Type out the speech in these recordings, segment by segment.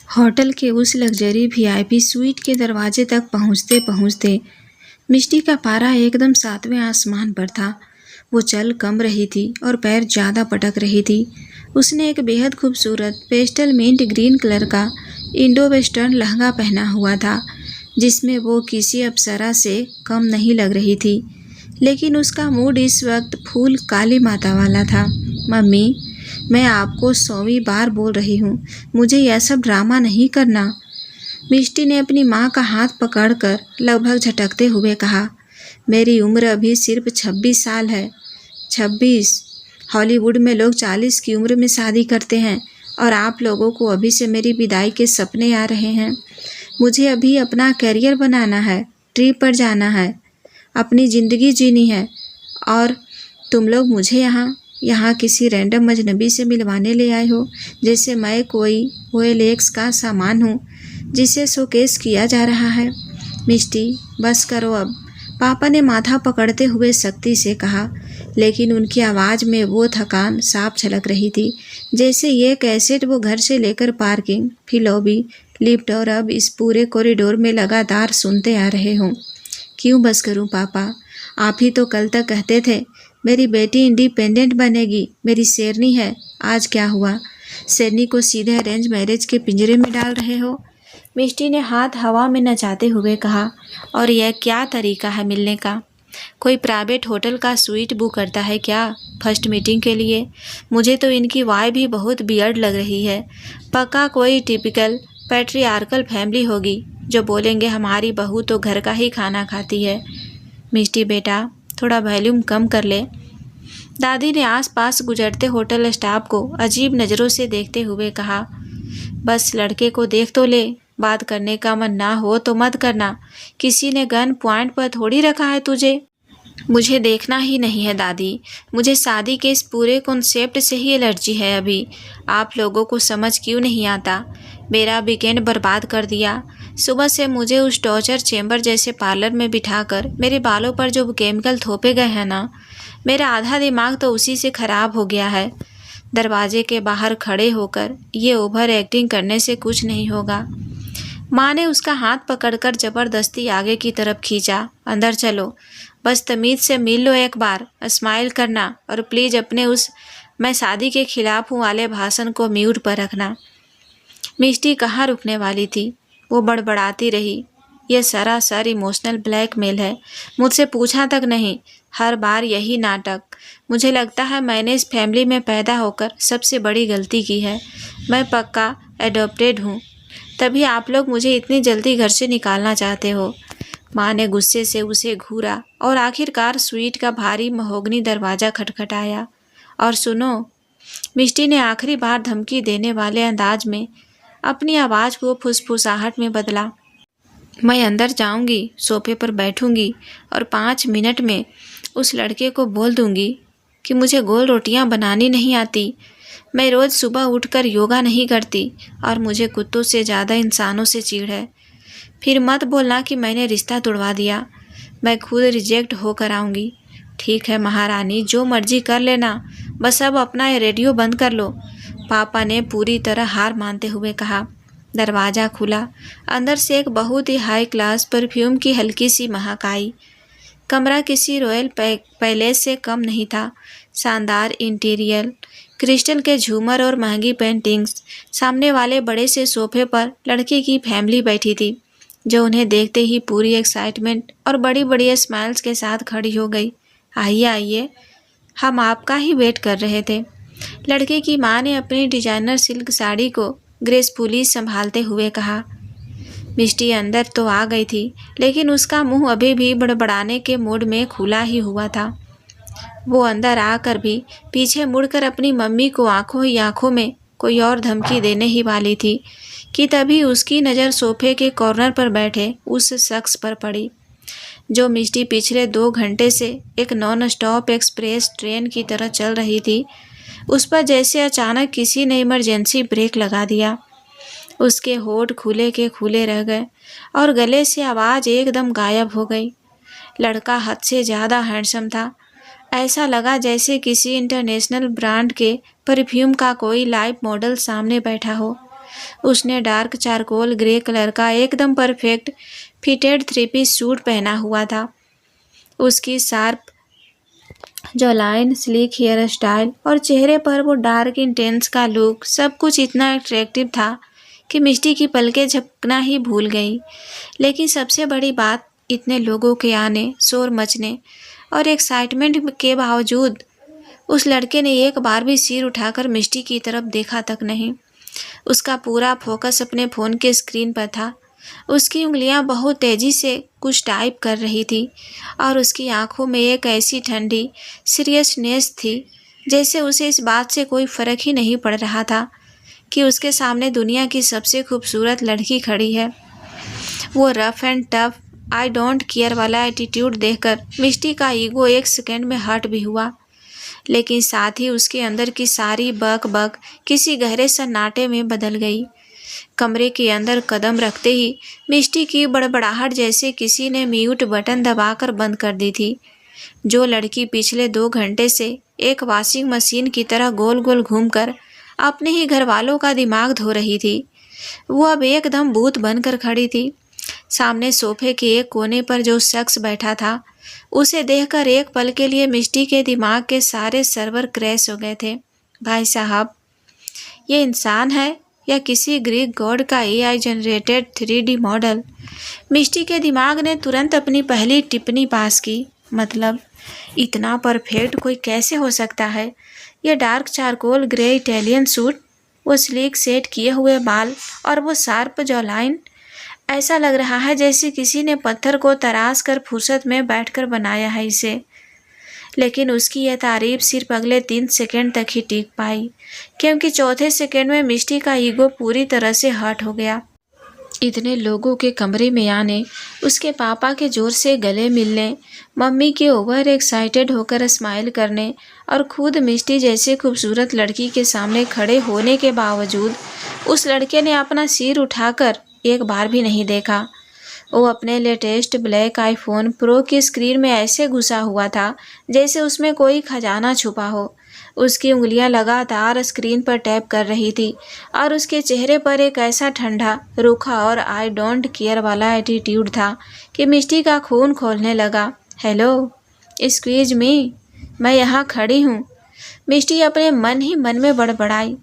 Hotel के उस luxury VIP sweet के दरवाजे तक पहुंचते पहुंचते मिष्टी का पारा एकदम 7वें आसमान पर था। वो चल कम रही थी और पैर ज़्यादा पटक रही थी। उसने एक बेहद खूबसूरत पेस्टल मिंट ग्रीन कलर का इंडो वेस्टर्न लहंगा पहना हुआ था, जिसमें वो किसी अप्सरा से कम नहीं लग रही थी। लेकिन उसका मूड इस वक्त फूल काली माता वाला था। मम्मी, मैं आपको 100वीं बार बोल रही हूँ, मुझे यह सब ड्रामा नहीं करना। मिष्टी ने अपनी माँ का हाथ पकड़कर लगभग झटकते हुए कहा, मेरी उम्र अभी सिर्फ 26 साल है। 26? हॉलीवुड में लोग 40 की उम्र में शादी करते हैं और आप लोगों को अभी से मेरी विदाई के सपने आ रहे हैं। मुझे अभी अपना करियर बनाना है, ट्रिप पर जाना है, अपनी ज़िंदगी जीनी है, और तुम लोग मुझे यहाँ किसी रैंडम अजनबी से मिलवाने ले आए हो, जैसे मैं कोई OLX का सामान हूँ जिसे शोकेस किया जा रहा है। मिष्टी, बस करो अब, पापा ने माथा पकड़ते हुए सख्ती से कहा, लेकिन उनकी आवाज़ में वो थकान साफ झलक रही थी, जैसे ये कैसेट वो घर से लेकर पार्किंग, फिर लॉबी, लिफ्ट और अब इस पूरे कॉरिडोर में लगातार सुनते आ रहे हों। क्यों बस करूं पापा? आप ही तो कल तक कहते थे मेरी बेटी इंडिपेंडेंट बनेगी, मेरी शेरनी है। आज क्या हुआ? शेरनी को सीधे अरेंज मैरिज के पिंजरे में डाल रहे हो? मिष्टी ने हाथ हवा में नचाते हुए कहा, और यह क्या तरीका है मिलने का? कोई प्राइवेट होटल का स्वीट बुक करता है क्या फर्स्ट मीटिंग के लिए? मुझे तो इनकी वाइब भी बहुत वियर्ड लग रही है। पक्का कोई टिपिकल पैट्रियार्कल फैमिली होगी जो बोलेंगे हमारी बहू तो घर का ही खाना खाती है। मिष्टी बेटा, थोड़ा वॉल्यूम कम कर ले। दादी ने आसपास गुजरते होटल स्टाफ को अजीब नज़रों से देखते हुए कहा, बस लड़के को देख तो ले, बात करने का मन ना हो तो मत करना। किसी ने गन पॉइंट पर थोड़ी रखा है तुझे। मुझे देखना ही नहीं है दादी, मुझे शादी के इस पूरे कॉन्सेप्ट से ही एलर्जी है अभी। आप लोगों को समझ क्यों नहीं आता? मेरा वीकेंड बर्बाद कर दिया। सुबह से मुझे उस टॉर्चर चेंबर जैसे पार्लर में बिठाकर मेरे बालों पर जो केमिकल थोपे गए हैं ना, मेरा आधा दिमाग तो उसी से ख़राब हो गया है। दरवाजे के बाहर खड़े होकर ये ओवर एक्टिंग करने से कुछ नहीं होगा। माँ ने उसका हाथ पकड़कर ज़बरदस्ती आगे की तरफ खींचा। अंदर चलो, बस तमीज़ से मिल लो एक बार, स्माइल करना, और प्लीज़ अपने उस मैं शादी के खिलाफ हूँ वाले भाषण को म्यूट पर रखना। मिष्टी कहाँ रुकने वाली थी? वो बड़बड़ाती रही, यह सरासर इमोशनल ब्लैकमेल है। मुझसे पूछा तक नहीं, हर बार यही नाटक। मुझे लगता है मैंने इस फैमिली में पैदा होकर सबसे बड़ी गलती की है। मैं पक्का एडॉप्टेड हूँ, तभी आप लोग मुझे इतनी जल्दी घर से निकालना चाहते हो। माँ ने गुस्से से उसे घूरा और आखिरकार स्वीट का भारी महोगनी दरवाज़ा खटखटाया। और सुनो, मिष्टी ने आखिरी बार धमकी देने वाले अंदाज में अपनी आवाज़ को फुसफुसाहट में बदला। मैं अंदर जाऊंगी, सोफे पर बैठूंगी और 5 मिनट में उस लड़के को बोल दूंगी कि मुझे गोल रोटियां बनानी नहीं आती, मैं रोज़ सुबह उठकर योगा नहीं करती और मुझे कुत्तों से ज़्यादा इंसानों से चिढ़ है। फिर मत बोलना कि मैंने रिश्ता तोड़वा दिया। मैं खुद रिजेक्ट होकर आऊँगी। ठीक है महारानी, जो मर्जी कर लेना, बस अब अपना ये रेडियो बंद कर लो, पापा ने पूरी तरह हार मानते हुए कहा। दरवाज़ा खुला। अंदर से एक बहुत ही हाई क्लास परफ्यूम की हल्की सी महक आई। कमरा किसी रॉयल पैलेस से कम नहीं था। शानदार इंटीरियर, क्रिस्टल के झूमर और महंगी पेंटिंग्स। सामने वाले बड़े से सोफे पर लड़की की फैमिली बैठी थी, जो उन्हें देखते ही पूरी एक्साइटमेंट और बड़ी बड़ी स्माइल्स के साथ खड़ी हो गई। आइए आइए, हम आपका ही वेट कर रहे थे। लड़के की माँ ने अपनी डिजाइनर सिल्क साड़ी को ग्रेसफुली संभालते हुए कहा। मिष्टी अंदर तो आ गई थी, लेकिन उसका मुंह अभी भी बड़बड़ाने के मूड में खुला ही हुआ था। वो अंदर आकर भी पीछे मुड़कर अपनी मम्मी को आंखों ही आंखों में कोई और धमकी देने ही वाली थी कि तभी उसकी नज़र सोफे के कॉर्नर पर बैठे उस शख्स पर पड़ी, जो मिष्टी पिछले 2 घंटे से एक नॉन स्टॉप एक्सप्रेस ट्रेन की तरह चल रही थी। उस पर जैसे अचानक किसी ने इमरजेंसी ब्रेक लगा दिया। उसके होठ खुले के खुले रह गए और गले से आवाज़ एकदम गायब हो गई। लड़का हद से ज़्यादा हैंडसम था। ऐसा लगा जैसे किसी इंटरनेशनल ब्रांड के परफ्यूम का कोई लाइव मॉडल सामने बैठा हो। उसने डार्क चारकोल ग्रे कलर का एकदम परफेक्ट फिटेड 3 पीस सूट पहना हुआ था। उसकी sharp jawline, sleek hairstyle और चेहरे पर वो डार्क इंटेंस का लुक, सब कुछ इतना अट्रैक्टिव था कि मिष्टी की पलकें झपकना ही भूल गई। लेकिन सबसे बड़ी बात, इतने लोगों के आने, शोर मचने और एक्साइटमेंट के बावजूद उस लड़के ने एक बार भी सिर उठाकर मिष्टी की तरफ देखा तक नहीं। उसका पूरा फोकस अपने फ़ोन के स्क्रीन पर था। उसकी उंगलियां बहुत तेज़ी से कुछ टाइप कर रही थी और उसकी आंखों में एक ऐसी ठंडी सीरियसनेस थी जैसे उसे इस बात से कोई फ़र्क ही नहीं पड़ रहा था कि उसके सामने दुनिया की सबसे खूबसूरत लड़की खड़ी है। वो rough and tough I don't care वाला एटीट्यूड देखकर मिष्टी का ईगो एक सेकंड में हर्ट भी हुआ, लेकिन साथ ही उसके अंदर की सारी बक बक किसी गहरे सन्नाटे में बदल गई। कमरे के अंदर कदम रखते ही मिष्टी की बड़बड़ाहट जैसे किसी ने म्यूट बटन दबाकर बंद कर दी थी। जो लड़की पिछले 2 घंटे से एक वॉशिंग मशीन की तरह गोल गोल घूमकर अपने ही घर वालों का दिमाग धो रही थी, वो अब एकदम भूत बनकर खड़ी थी। सामने सोफे के एक कोने पर जो शख्स बैठा था, उसे देखकर एक पल के लिए मिष्टी के दिमाग के सारे सर्वर क्रैश हो गए थे। भाई साहब, ये इंसान है या किसी ग्रीक गॉड का एआई जनरेटेड 3D मॉडल? मिष्टी के दिमाग ने तुरंत अपनी पहली टिप्पणी पास की। मतलब इतना परफेक्ट कोई कैसे हो सकता है? ये dark charcoal grey Italian suit, वो स्लीक सेट किए हुए बाल और वो शार्प जॉलाइन, ऐसा लग रहा है जैसे किसी ने पत्थर को तराश कर फुर्सत में बैठकर बनाया है इसे। लेकिन उसकी यह तारीफ सिर्फ अगले 3 सेकंड तक ही टिक पाई, क्योंकि चौथे सेकंड में मिष्टी का ईगो पूरी तरह से हर्ट हो गया। इतने लोगों के कमरे में आने, उसके पापा के जोर से गले मिलने, मम्मी के ओवर एक्साइटेड होकर स्माइल करने और खुद मिष्टी जैसे खूबसूरत लड़की के सामने खड़े होने के बावजूद उस लड़के ने अपना सिर उठाकर एक बार भी नहीं देखा। वो अपने लेटेस्ट ब्लैक आईफोन प्रो की स्क्रीन में ऐसे घुसा हुआ था जैसे उसमें कोई खजाना छुपा हो। उसकी उंगलियां लगातार स्क्रीन पर टैप कर रही थी और उसके चेहरे पर एक ऐसा ठंडा, रूखा और आई डोंट केयर वाला एटीट्यूड था कि मिष्टी का खून खौलने लगा। हेलो, एक्सक्यूज मी, मैं यहाँ खड़ी हूँ, मिष्टी अपने मन ही मन में बड़बड़ाई।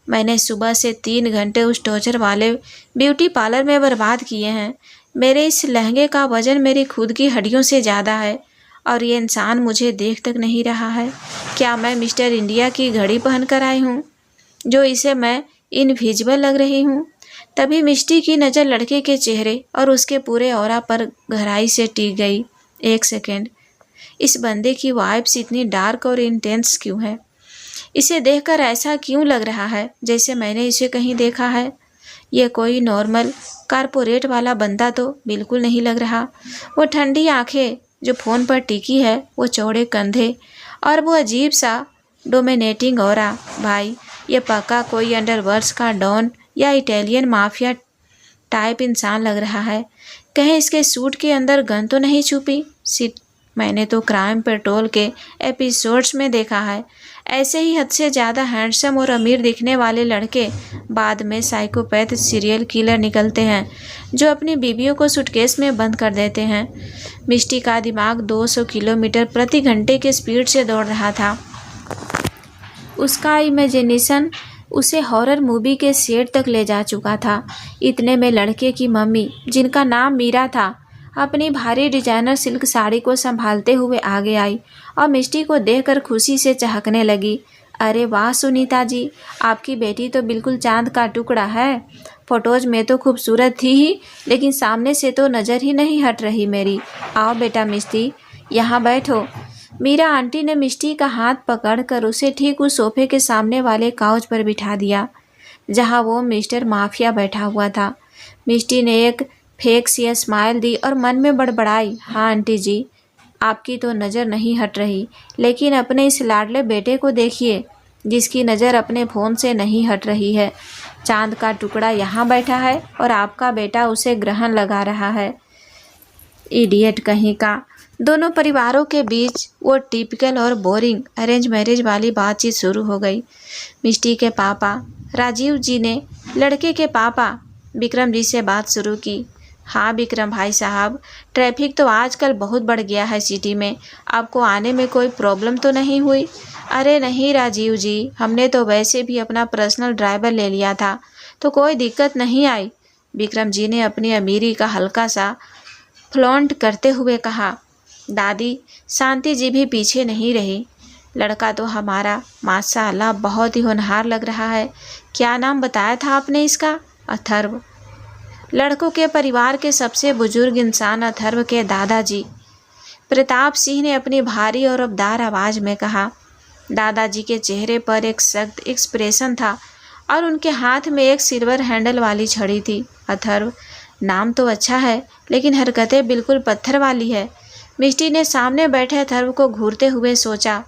मैंने सुबह से 3 घंटे उस टॉर्चर वाले ब्यूटी पार्लर में बर्बाद किए हैं। मेरे इस लहंगे का वजन मेरी खुद की हड्डियों से ज़्यादा है और ये इंसान मुझे देख तक नहीं रहा है। क्या मैं मिस्टर इंडिया की घड़ी पहन कर आई हूँ जो इसे मैं इनविजिबल लग रही हूँ? तभी मिष्टी की नज़र लड़के के चेहरे और उसके पूरे ऑरा पर गहराई से टिक गई। एक सेकेंड, इस बंदे की वाइब्स इतनी डार्क और इंटेंस क्यों है? इसे देखकर ऐसा क्यों लग रहा है जैसे मैंने इसे कहीं देखा है? ये कोई नॉर्मल कारपोरेट वाला बंदा तो बिल्कुल नहीं लग रहा। वो ठंडी आंखें जो फ़ोन पर टिकी है, वो चौड़े कंधे और वो अजीब सा डोमिनेटिंग ऑरा। भाई, ये पक्का कोई अंडरवर्ल्ड का डॉन या इटालियन माफिया टाइप इंसान लग रहा है। कहीं इसके सूट के अंदर गन तो नहीं छुपी? सिट, मैंने तो क्राइम पेट्रोल के एपिसोड्स में देखा है, ऐसे ही हद से ज़्यादा हैंडसम और अमीर दिखने वाले लड़के बाद में साइकोपैथ सीरियल किलर निकलते हैं जो अपनी बीवियों को सूटकेस में बंद कर देते हैं। मिष्टी का दिमाग 200 किलोमीटर प्रति घंटे के स्पीड से दौड़ रहा था। उसका इमेजिनेशन उसे हॉरर मूवी के सेट तक ले जा चुका था। इतने में लड़के की मम्मी, जिनका नाम मीरा था, अपनी भारी डिजाइनर सिल्क साड़ी को संभालते हुए आगे आई और मिष्टी को देखकर खुशी से चहकने लगी। अरे वाह सुनीता जी, आपकी बेटी तो बिल्कुल चांद का टुकड़ा है। फोटोज में तो खूबसूरत थी ही, लेकिन सामने से तो नज़र ही नहीं हट रही मेरी। आओ बेटा मिष्टी, यहाँ बैठो। मीरा आंटी ने मिष्टी का हाथ पकड़कर उसे ठीक उस सोफे के सामने वाले काउच पर बिठा दिया जहाँ वो मिस्टर माफिया बैठा हुआ था। मिष्टी ने एक फेक सी स्माइल दी और मन में बड़बड़ाई, हाँ आंटी जी, आपकी तो नज़र नहीं हट रही, लेकिन अपने इस लाडले बेटे को देखिए जिसकी नज़र अपने फ़ोन से नहीं हट रही है। चांद का टुकड़ा यहाँ बैठा है और आपका बेटा उसे ग्रहण लगा रहा है। इडियट कहीं का। दोनों परिवारों के बीच वो टिपिकल और बोरिंग अरेंज मैरिज वाली बातचीत शुरू हो गई। मिष्टी के पापा राजीव जी ने लड़के के पापा विक्रम जी से बात शुरू की। हाँ विक्रम भाई साहब, ट्रैफिक तो आजकल बहुत बढ़ गया है सिटी में। आपको आने में कोई प्रॉब्लम तो नहीं हुई? अरे नहीं राजीव जी, हमने तो वैसे भी अपना पर्सनल ड्राइवर ले लिया था, तो कोई दिक्कत नहीं आई। विक्रम जी ने अपनी अमीरी का हल्का सा फ्लॉन्ट करते हुए कहा। दादी शांति जी भी पीछे नहीं रही। लड़का तो हमारा माशाअल्लाह बहुत ही होनहार लग रहा है। क्या नाम बताया था आपने इसका? अथर्व। लड़कों के परिवार के सबसे बुजुर्ग इंसान अथर्व के दादाजी प्रताप सिंह ने अपनी भारी और अबदार आवाज़ में कहा। दादाजी के चेहरे पर एक सख्त एक्सप्रेशन था और उनके हाथ में एक सिल्वर हैंडल वाली छड़ी थी। अथर्व, नाम तो अच्छा है लेकिन हरकतें बिल्कुल पत्थर वाली है। मिष्टी ने सामने बैठे अथर्व को घूरते हुए सोचा,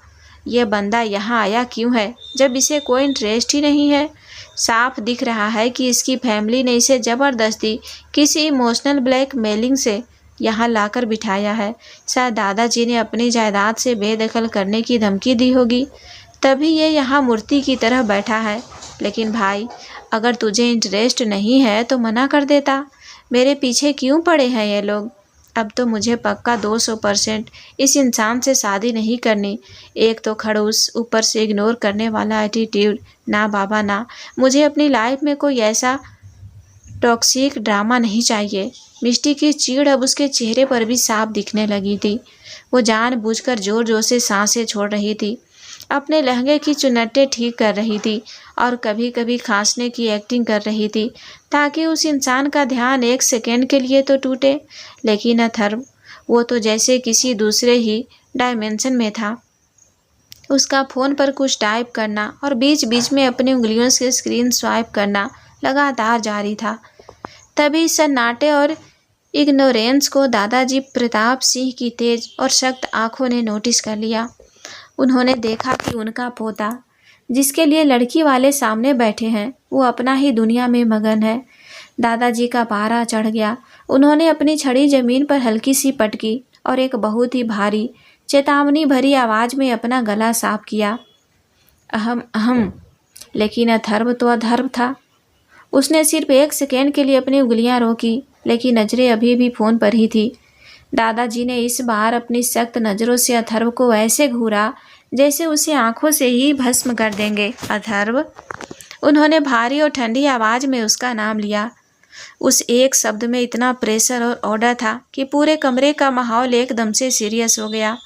ये बंदा यहाँ आया क्यों है जब इसे कोई इंटरेस्ट ही नहीं है। साफ दिख रहा है कि इसकी फैमिली ने इसे ज़बरदस्ती किसी इमोशनल ब्लैकमेलिंग से यहाँ लाकर बिठाया है। शायद दादाजी ने अपनी जायदाद से बेदखल करने की धमकी दी होगी, तभी ये यहाँ मूर्ति की तरह बैठा है। लेकिन भाई, अगर तुझे इंटरेस्ट नहीं है तो मना कर देता। मेरे पीछे क्यों पड़े हैं ये लोग? अब तो मुझे पक्का 200% इस इंसान से शादी नहीं करनी। एक तो खड़ूस, ऊपर से इग्नोर करने वाला एटीट्यूड। ना बाबा ना, मुझे अपनी लाइफ में कोई ऐसा टॉक्सिक ड्रामा नहीं चाहिए। मिष्टी की चीड़ अब उसके चेहरे पर भी साफ दिखने लगी थी। वो जानबूझकर जोर जोर से सांसें छोड़ रही थी, अपने लहंगे की चुन्नटें ठीक कर रही थी और कभी कभी खांसने की एक्टिंग कर रही थी ताकि उस इंसान का ध्यान एक सेकेंड के लिए तो टूटे। लेकिन अथर्व, वो तो जैसे किसी दूसरे ही डायमेंशन में था। उसका फ़ोन पर कुछ टाइप करना और बीच बीच में अपनी उंगलियों से स्क्रीन स्वाइप करना लगातार जारी था। तभी सन्नाटे और इग्नोरेंस को दादाजी प्रताप सिंह की तेज और सख्त आंखों ने नोटिस कर लिया। उन्होंने देखा कि उनका पोता, जिसके लिए लड़की वाले सामने बैठे हैं, वो अपना ही दुनिया में मगन है। दादाजी का पारा चढ़ गया। उन्होंने अपनी छड़ी जमीन पर हल्की सी पटकी और एक बहुत ही भारी चेतावनी भरी आवाज़ में अपना गला साफ किया। अहम अहम। लेकिन अथर्व तो अधर्व था। उसने सिर्फ एक सेकेंड के लिए अपनी उंगलियां रोकी, लेकिन नज़रें अभी भी फ़ोन पर ही थी। दादाजी ने इस बार अपनी सख्त नज़रों से अथर्व को ऐसे घूरा जैसे उसे आंखों से ही भस्म कर देंगे। अथर्व। उन्होंने भारी और ठंडी आवाज़ में उसका नाम लिया। उस एक शब्द में इतना प्रेशर और ऑर्डर था कि पूरे कमरे का माहौल एकदम से सीरियस हो गया।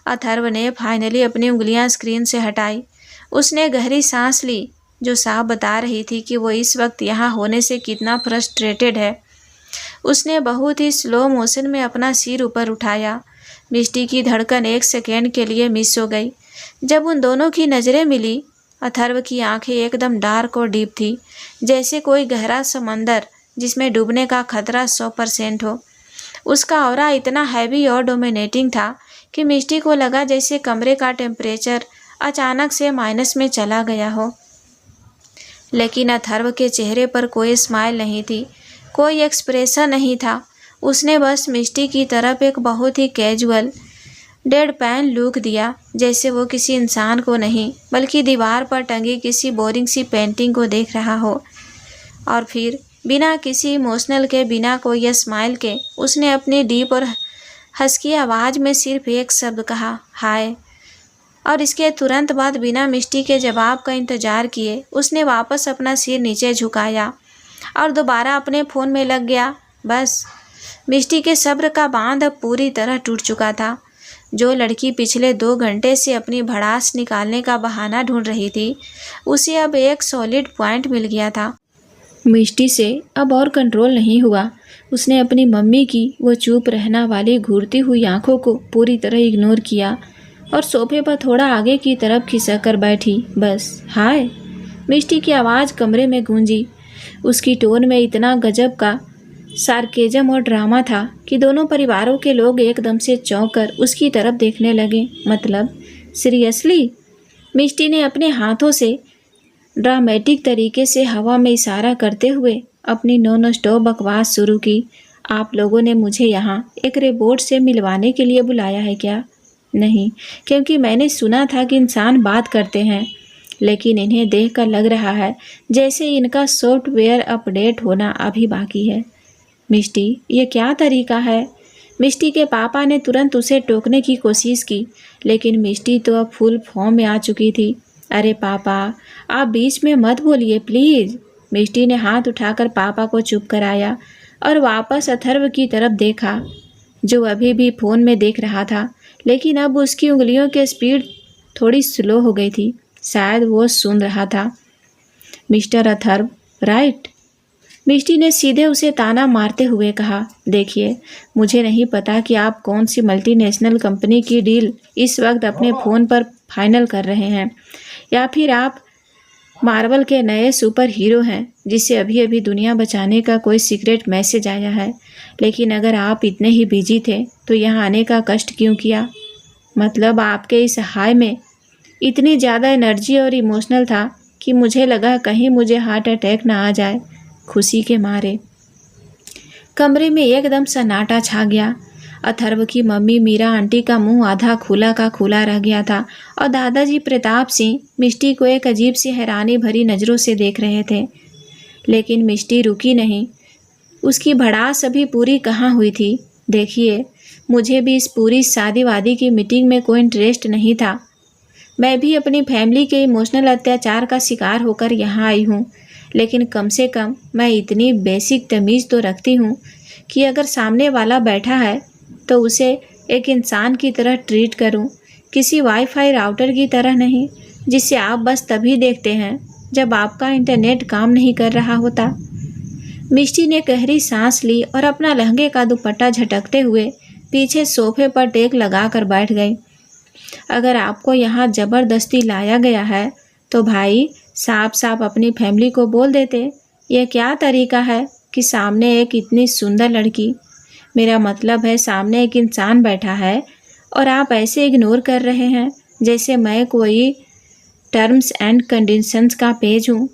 अथर्व ने फाइनली अपनी उंगलियां स्क्रीन से हटाई। उसने गहरी सांस ली, जो साफ बता रही थी कि वो इस वक्त यहाँ होने से कितना फ्रस्ट्रेटेड है। उसने बहुत ही स्लो मोशन में अपना सिर ऊपर उठाया। मिष्टी की धड़कन एक सेकेंड के लिए मिस हो गई। जब उन दोनों की नज़रें मिली, अथर्व की आंखें एकदम डार्क और डीप थी, जैसे कोई गहरा समंदर जिसमें डूबने का खतरा 100% हो। उसका ऑरा इतना हैवी और डोमिनेटिंग था कि मिष्टी को लगा जैसे कमरे का टेम्परेचर अचानक से माइनस में चला गया हो। लेकिन अथर्व के चेहरे पर कोई स्माइल नहीं थी, कोई एक्सप्रेशन नहीं था। उसने बस मिष्टी की तरफ एक बहुत ही कैजुअल डेडपैन लुक दिया, जैसे वो किसी इंसान को नहीं बल्कि दीवार पर टंगी किसी बोरिंग सी पेंटिंग को देख रहा हो। और फिर बिना किसी इमोशनल के, बिना कोई स्माइल के, उसने अपनी डीप और हस्की आवाज़ में सिर्फ एक शब्द कहा, हाय। और इसके तुरंत बाद बिना मिष्टी के जवाब का इंतज़ार किए उसने वापस अपना सिर नीचे झुकाया और दोबारा अपने फ़ोन में लग गया। बस मिष्टी के सब्र का बांध अब पूरी तरह टूट चुका था। जो लड़की पिछले 2 घंटे से अपनी भड़ास निकालने का बहाना ढूंढ रही थी, उसे अब एक सॉलिड पॉइंट मिल गया था। मिष्टी से अब और कंट्रोल नहीं हुआ। उसने अपनी मम्मी की वो चुप रहना वाली घूरती हुई आंखों को पूरी तरह इग्नोर किया और सोफे पर थोड़ा आगे की तरफ खिसक कर बैठी। बस हाय। मिष्टी की आवाज़ कमरे में गूंजी। उसकी टोन में इतना गजब का सार्केजम और ड्रामा था कि दोनों परिवारों के लोग एकदम से चौंक कर उसकी तरफ देखने लगे। मतलब सीरियसली? मिष्टी ने अपने हाथों से ड्रामेटिक तरीके से हवा में इशारा करते हुए अपनी नॉन स्टॉप बकवास शुरू की। आप लोगों ने मुझे यहाँ एक रोबोट से मिलवाने के लिए बुलाया है क्या? नहीं, क्योंकि मैंने सुना था कि इंसान बात करते हैं, लेकिन इन्हें देखकर लग रहा है जैसे इनका सॉफ्टवेयर अपडेट होना अभी बाकी है। मिष्टी, ये क्या तरीका है? मिष्टी के पापा ने तुरंत उसे टोकने की कोशिश की, लेकिन मिष्टी तो अब फुल फॉर्म में आ चुकी थी। अरे पापा, आप बीच में मत बोलिए प्लीज़। मिष्टी ने हाथ उठाकर पापा को चुप कराया और वापस अथर्व की तरफ देखा, जो अभी भी फ़ोन में देख रहा था, लेकिन अब उसकी उंगलियों की स्पीड थोड़ी स्लो हो गई थी। शायद वो सुन रहा था। Mister Atharva, right? मिष्टी ने सीधे उसे ताना मारते हुए कहा, देखिए, मुझे नहीं पता कि आप कौन सी मल्टीनेशनल कंपनी की डील इस वक्त अपने फ़ोन पर फाइनल कर रहे हैं, या फिर आप मार्वल के नए सुपर हीरो हैं जिसे अभी अभी दुनिया बचाने का कोई सीक्रेट मैसेज आया है। लेकिन अगर आप इतने ही बिजी थे तो यहाँ आने का कष्ट क्यों किया? मतलब आपके इस हाई में इतनी ज़्यादा एनर्जी और इमोशनल था कि मुझे लगा कहीं मुझे हार्ट अटैक ना आ जाए खुशी के मारे। कमरे में एकदम सन्नाटा छा गया। अथर्व की मम्मी मीरा आंटी का मुंह आधा खुला का खुला रह गया था और दादाजी प्रताप सिंह मिष्टी को एक अजीब सी हैरानी भरी नज़रों से देख रहे थे। लेकिन मिष्टी रुकी नहीं। उसकी भड़ास अभी पूरी कहाँ हुई थी। देखिए, मुझे भी इस पूरी शादी वादी की मीटिंग में कोई इंटरेस्ट नहीं था। मैं भी अपनी फैमिली के इमोशनल अत्याचार का शिकार होकर यहाँ आई हूँ, लेकिन कम से कम मैं इतनी बेसिक तमीज़ तो रखती हूँ कि अगर सामने वाला बैठा है तो उसे एक इंसान की तरह ट्रीट करूँ, किसी वाईफाई राउटर की तरह नहीं, जिसे आप बस तभी देखते हैं जब आपका इंटरनेट काम नहीं कर रहा होता। मिष्टी ने गहरी सांस ली और अपना लहंगे का दुपट्टा झटकते हुए पीछे सोफे पर टेक लगाकर बैठ गई। अगर आपको यहाँ ज़बरदस्ती लाया गया है तो भाई साफ साफ अपनी फैमिली को बोल देते। यह क्या तरीका है कि सामने एक इतनी सुंदर लड़की, मेरा मतलब है सामने एक इंसान बैठा है और आप ऐसे इग्नोर कर रहे हैं जैसे मैं कोई टर्म्स एंड कंडीशंस का पेज हूँ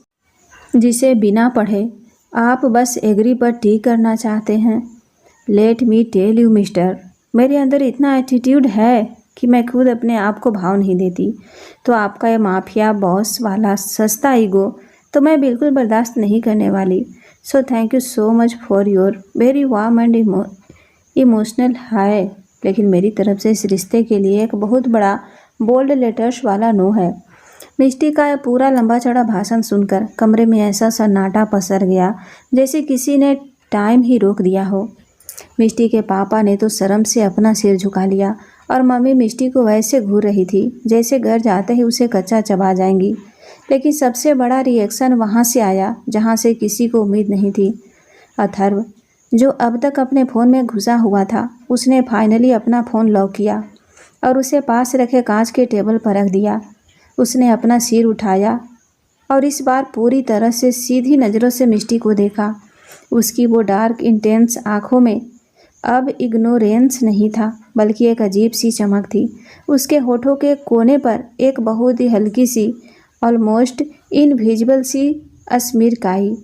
जिसे बिना पढ़े आप बस एग्री पर टिक करना चाहते हैं। Let me tell you mister, मेरे अंदर इतना एटीट्यूड है कि मैं खुद अपने आप को भाव नहीं देती, तो आपका ये माफिया बॉस वाला सस्ता ईगो तो मैं बिल्कुल बर्दाश्त नहीं करने वाली। So thank you so much for your very warm and emotional hi. लेकिन मेरी तरफ से इस रिश्ते के लिए एक बहुत बड़ा बोल्ड लेटर्स वाला नो है। मिष्टी का यह पूरा लंबा चौड़ा भाषण सुनकर कमरे में ऐसा सन्नाटा पसर गया जैसे किसी ने टाइम ही रोक दिया हो। मिष्टी के पापा ने तो शर्म से अपना सिर झुका लिया और मम्मी मिष्टी को वैसे घूर रही थी जैसे घर जाते ही उसे कच्चा चबा जाएंगी। लेकिन सबसे बड़ा रिएक्शन वहाँ से आया जहाँ से किसी को उम्मीद नहीं थी। अथर्व, जो अब तक अपने फ़ोन में घुसा हुआ था, उसने फाइनली अपना फ़ोन लॉक किया और उसे पास रखे कांच के टेबल पर रख दिया। उसने अपना सिर उठाया और इस बार पूरी तरह से सीधी नज़रों से मिष्टी को देखा। उसकी वो डार्क इंटेंस आँखों में अब इग्नोरेंस नहीं था, बल्कि एक अजीब सी चमक थी। उसके होठों के कोने पर एक बहुत ही हल्की सी, ऑलमोस्ट इनविजिबल सी अस्मिरकाई।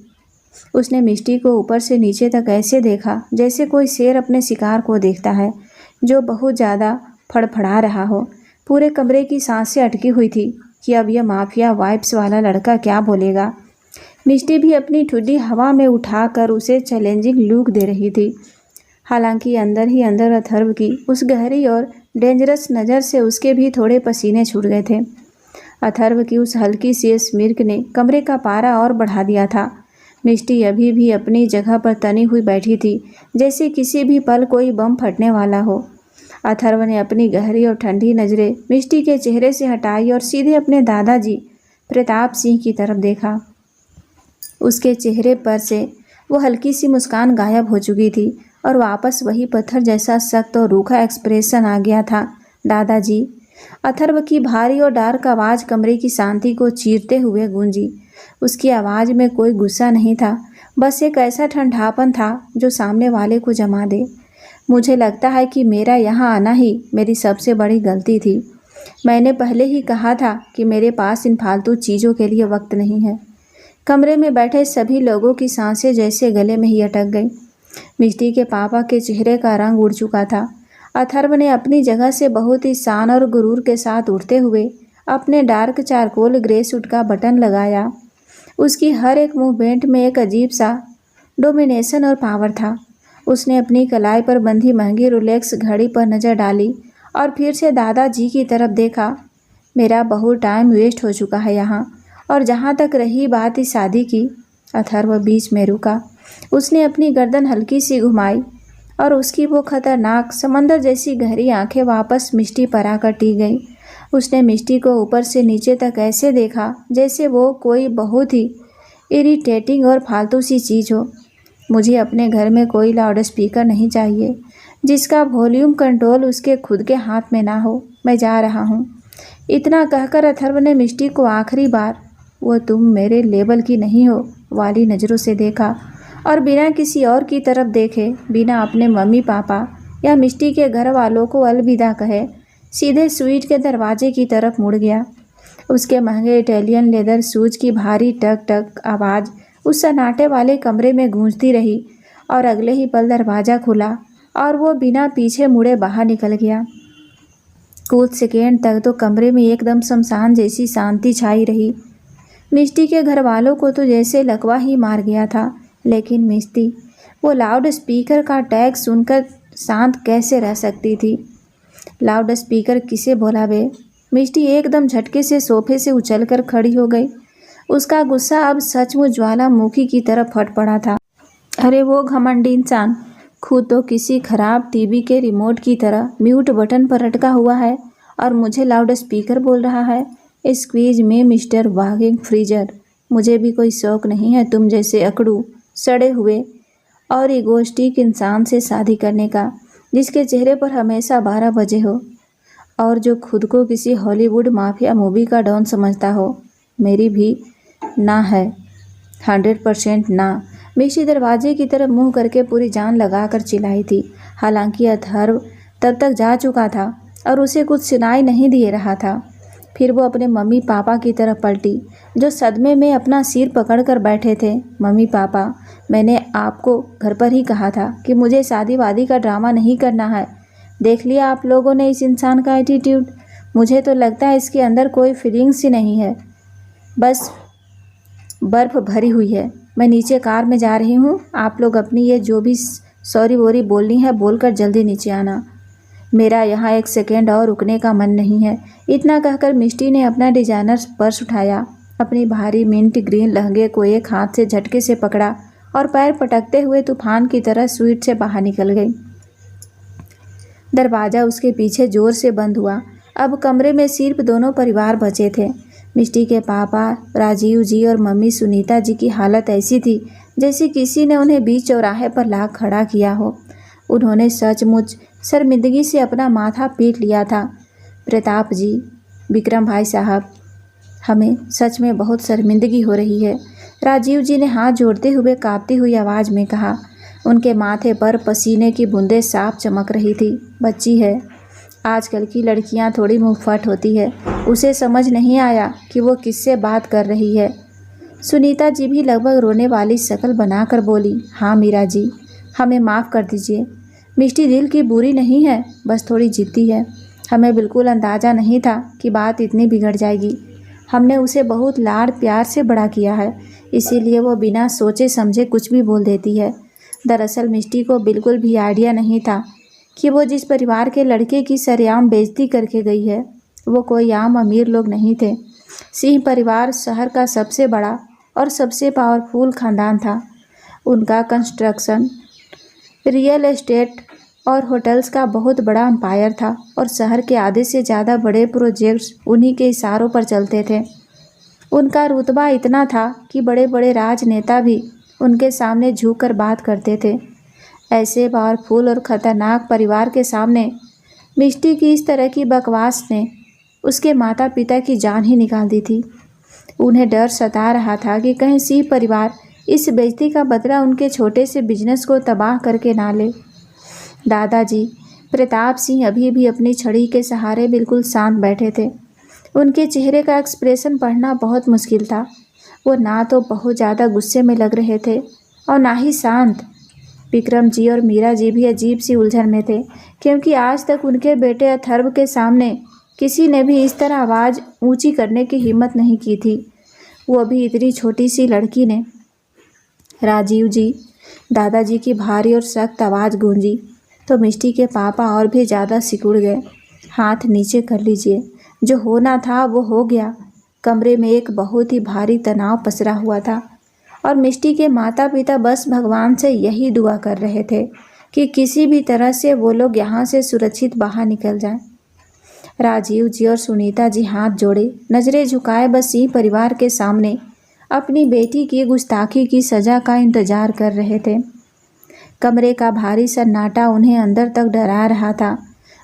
उसने मिष्टी को ऊपर से नीचे तक ऐसे देखा जैसे कोई शेर अपने शिकार को देखता है जो बहुत ज़्यादा फड़फड़ा रहा हो। पूरे कमरे की सांसें अटकी हुई थी कि अब यह माफिया वाइब्स वाला लड़का क्या बोलेगा। मिष्टी भी अपनी ठुड्डी हवा में उठाकर उसे चैलेंजिंग लुक दे रही थी। हालांकि अंदर ही अंदर अथर्व की उस गहरी और डेंजरस नज़र से उसके भी थोड़े पसीने छूट गए थे। अथर्व की उस हल्की सी स्मिर्क ने कमरे का पारा और बढ़ा दिया था। मिष्टी अभी भी अपनी जगह पर तनी हुई बैठी थी जैसे किसी भी पल कोई बम फटने वाला हो। अथर्व ने अपनी गहरी और ठंडी नज़रें मिष्टी के चेहरे से हटाई और सीधे अपने दादाजी प्रताप सिंह की तरफ देखा। उसके चेहरे पर से वो हल्की सी मुस्कान गायब हो चुकी थी और वापस वही पत्थर जैसा सख्त और रूखा एक्सप्रेशन आ गया था। दादाजी। अथर्व की भारी और डार्क आवाज़ कमरे की शांति को चीरते हुए गूंजी। उसकी आवाज़ में कोई गुस्सा नहीं था, बस एक ऐसा ठंडापन था जो सामने वाले को जमा दे। मुझे लगता है कि मेरा यहाँ आना ही मेरी सबसे बड़ी गलती थी। मैंने पहले ही कहा था कि मेरे पास इन फालतू चीज़ों के लिए वक्त नहीं है। कमरे में बैठे सभी लोगों की सांसें जैसे गले में ही अटक गई। मिष्टी के पापा के चेहरे का रंग उड़ चुका था। अथर्व ने अपनी जगह से बहुत ही शान और गुरूर के साथ उठते हुए अपने डार्क चारकोल ग्रे सूट का बटन लगाया। उसकी हर एक मूवमेंट में एक अजीब सा डोमिनेशन और पावर था। उसने अपनी कलाई पर बंधी महंगी रोलेक्स घड़ी पर नज़र डाली और फिर से दादाजी की तरफ देखा। मेरा बहुत टाइम वेस्ट हो चुका है यहाँ, और जहाँ तक रही बात इस शादी की। अथर्व बीच में रुका। उसने अपनी गर्दन हल्की सी घुमाई और उसकी वो खतरनाक समंदर जैसी गहरी आंखें वापस मिष्टी पर आकर टिक गई। उसने मिष्टी को ऊपर से नीचे तक ऐसे देखा जैसे वो कोई बहुत ही इरिटेटिंग और फालतू सी चीज़ हो। मुझे अपने घर में कोई लाउड स्पीकर नहीं चाहिए जिसका वॉल्यूम कंट्रोल उसके खुद के हाथ में ना हो। मैं जा रहा हूँ। इतना कहकर अथर्व ने मिष्टी को आखिरी बार वो तुम मेरे लेवल की नहीं हो वाली नज़रों से देखा और बिना किसी और की तरफ देखे, बिना अपने मम्मी पापा या मिष्टी के घर वालों को अलविदा कहे, सीधे स्वीट के दरवाजे की तरफ मुड़ गया। उसके महंगे इटालियन लेदर शूज की भारी टक टक आवाज़ उस सन्नाटे वाले कमरे में गूंजती रही और अगले ही पल दरवाज़ा खुला और वो बिना पीछे मुड़े बाहर निकल गया। कुछ सेकेंड तक तो कमरे में एकदम शमशान जैसी शांति छाई रही। मिष्टी के घर वालों को तो जैसे लकवा ही मार गया था, लेकिन मिष्टी वो लाउड स्पीकर का टैग सुनकर शांत कैसे रह सकती थी। लाउड स्पीकर किसे बोला बे? मिष्टी एकदम झटके से सोफे से उछलकर खड़ी हो गई। उसका गुस्सा अब सचमुच ज्वालामुखी की तरफ फट पड़ा था। अरे वो घमंडी इंसान खुद तो किसी खराब टीवी के रिमोट की तरह म्यूट बटन पर अटका हुआ है और मुझे लाउड स्पीकर बोल रहा है। एक्सक्यूज में मिस्टर वागिंग फ्रीजर, मुझे भी कोई शौक नहीं है तुम जैसे अकड़ू सड़े हुए और इगोस्टिक इंसान से शादी करने का, जिसके चेहरे पर हमेशा 12 बजे हो और जो खुद को किसी हॉलीवुड माफिया मूवी का डॉन समझता हो। मेरी भी ना है, 100% ना। मिष्टी दरवाजे की तरफ मुंह करके पूरी जान लगाकर चिल्लाई थी। हालांकि अथर्व तब तक जा चुका था और उसे कुछ सुनाई नहीं दे रहा था। फिर वो अपने मम्मी पापा की तरफ पलटी, जो सदमे में अपना सिर पकड़कर बैठे थे। मम्मी पापा, मैंने आपको घर पर ही कहा था कि मुझे शादी वादी का ड्रामा नहीं करना है। देख लिया आप लोगों ने इस इंसान का एटीट्यूड। मुझे तो लगता है इसके अंदर कोई फीलिंग्स ही नहीं है, बस बर्फ़ भरी हुई है। मैं नीचे कार में जा रही हूँ, आप लोग अपनी ये जो भी सॉरी वोरी बोलनी है बोलकर जल्दी नीचे आना। मेरा यहाँ एक सेकेंड और रुकने का मन नहीं है। इतना कहकर मिष्टी ने अपना डिजाइनर पर्स उठाया, अपनी भारी मिंट ग्रीन लहंगे को एक हाथ से झटके से पकड़ा और पैर पटकते हुए तूफान की तरह स्वीट से बाहर निकल गई। दरवाज़ा उसके पीछे ज़ोर से बंद हुआ। अब कमरे में सिर्फ दोनों परिवार बचे थे। मिष्टी के पापा राजीव जी और मम्मी सुनीता जी की हालत ऐसी थी जैसे किसी ने उन्हें बीच चौराहे पर ला खड़ा किया हो। उन्होंने सचमुच शर्मिंदगी से अपना माथा पीट लिया था। प्रताप जी, विक्रम भाई साहब, हमें सच में बहुत शर्मिंदगी हो रही है, राजीव जी ने हाथ जोड़ते हुए कांपती हुई आवाज़ में कहा। उनके माथे पर पसीने की बूंदें साफ चमक रही थी। बच्ची है, आजकल की लड़कियां थोड़ी मुंहफट होती है, उसे समझ नहीं आया कि वो किससे बात कर रही है। सुनीता जी भी लगभग रोने वाली शक्ल बनाकर बोली, हाँ मीरा जी, हमें माफ़ कर दीजिए। मिष्टी दिल की बुरी नहीं है, बस थोड़ी जिद्दी है। हमें बिल्कुल अंदाज़ा नहीं था कि बात इतनी बिगड़ जाएगी। हमने उसे बहुत लाड़ प्यार से बड़ा किया है, इसीलिए वो बिना सोचे समझे कुछ भी बोल देती है। दरअसल मिष्टी को बिल्कुल भी आइडिया नहीं था कि वो जिस परिवार के लड़के की सरेआम बेइज्जती करके गई है वो कोई आम अमीर लोग नहीं थे। सिंह परिवार शहर का सबसे बड़ा और सबसे पावरफुल खानदान था। उनका कंस्ट्रक्शन, रियल एस्टेट और होटल्स का बहुत बड़ा एम्पायर था और शहर के आधे से ज़्यादा बड़े प्रोजेक्ट्स उन्हीं के इशारों पर चलते थे। उनका रुतबा इतना था कि बड़े बड़े राजनेता भी उनके सामने झुककर बात करते थे। ऐसे पावरफुल और ख़तरनाक परिवार के सामने मिष्टी की इस तरह की बकवास ने उसके माता पिता की जान ही निकाल दी थी। उन्हें डर सता रहा था कि कहीं सिंह परिवार इस बेइज्जती का बदला उनके छोटे से बिजनेस को तबाह करके ना ले। दादाजी प्रताप सिंह अभी भी अपनी छड़ी के सहारे बिल्कुल शांत बैठे थे। उनके चेहरे का एक्सप्रेशन पढ़ना बहुत मुश्किल था। वो ना तो बहुत ज़्यादा गुस्से में लग रहे थे और ना ही शांत। विक्रम जी और मीरा जी भी अजीब सी उलझन में थे, क्योंकि आज तक उनके बेटे अथर्व के सामने किसी ने भी इस तरह आवाज़ ऊंची करने की हिम्मत नहीं की थी। वो अभी इतनी छोटी सी लड़की ने। राजीव जी, दादाजी की भारी और सख्त आवाज़ गूंजी तो मिष्टी के पापा और भी ज़्यादा सिकुड़ गए। हाथ नीचे कर लीजिए, जो होना था वो हो गया। कमरे में एक बहुत ही भारी तनाव पसरा हुआ था और मिष्टी के माता पिता बस भगवान से यही दुआ कर रहे थे कि किसी भी तरह से वो लोग यहाँ से सुरक्षित बाहर निकल जाएं। राजीव जी और सुनीता जी हाथ जोड़े, नज़रें झुकाए बस सिंह परिवार के सामने अपनी बेटी की गुस्ताखी की सज़ा का इंतजार कर रहे थे। कमरे का भारी सन्नाटा उन्हें अंदर तक डरा रहा था।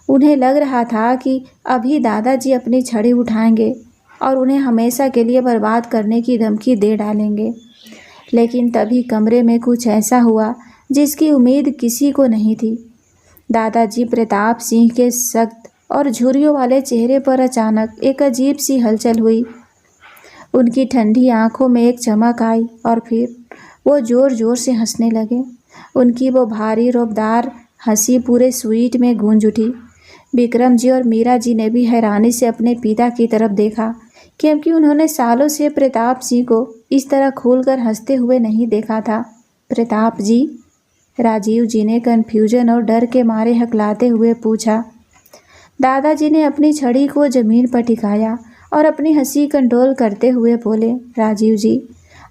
उन्हें लग रहा था कि अभी दादाजी अपनी छड़ी उठाएंगे और उन्हें हमेशा के लिए बर्बाद करने की धमकी दे डालेंगे। लेकिन तभी कमरे में कुछ ऐसा हुआ जिसकी उम्मीद किसी को नहीं थी। दादाजी प्रताप सिंह के सख्त और झुर्रियों वाले चेहरे पर अचानक एक अजीब सी हलचल हुई। उनकी ठंडी आंखों में एक चमक आई और फिर वो ज़ोर ज़ोर से हंसने लगे। उनकी वो भारी रौबदार हंसी पूरे स्वीट में गूंज उठी। विक्रम जी और मीरा जी ने भी हैरानी से अपने पिता की तरफ देखा, क्योंकि उन्होंने सालों से प्रताप सिंह को इस तरह खुलकर हंसते हुए नहीं देखा था। प्रताप जी, राजीव जी ने कन्फ्यूजन और डर के मारे हकलाते हुए पूछा। दादाजी ने अपनी छड़ी को ज़मीन पर टिकाया और अपनी हंसी कंट्रोल करते हुए बोले, राजीव जी,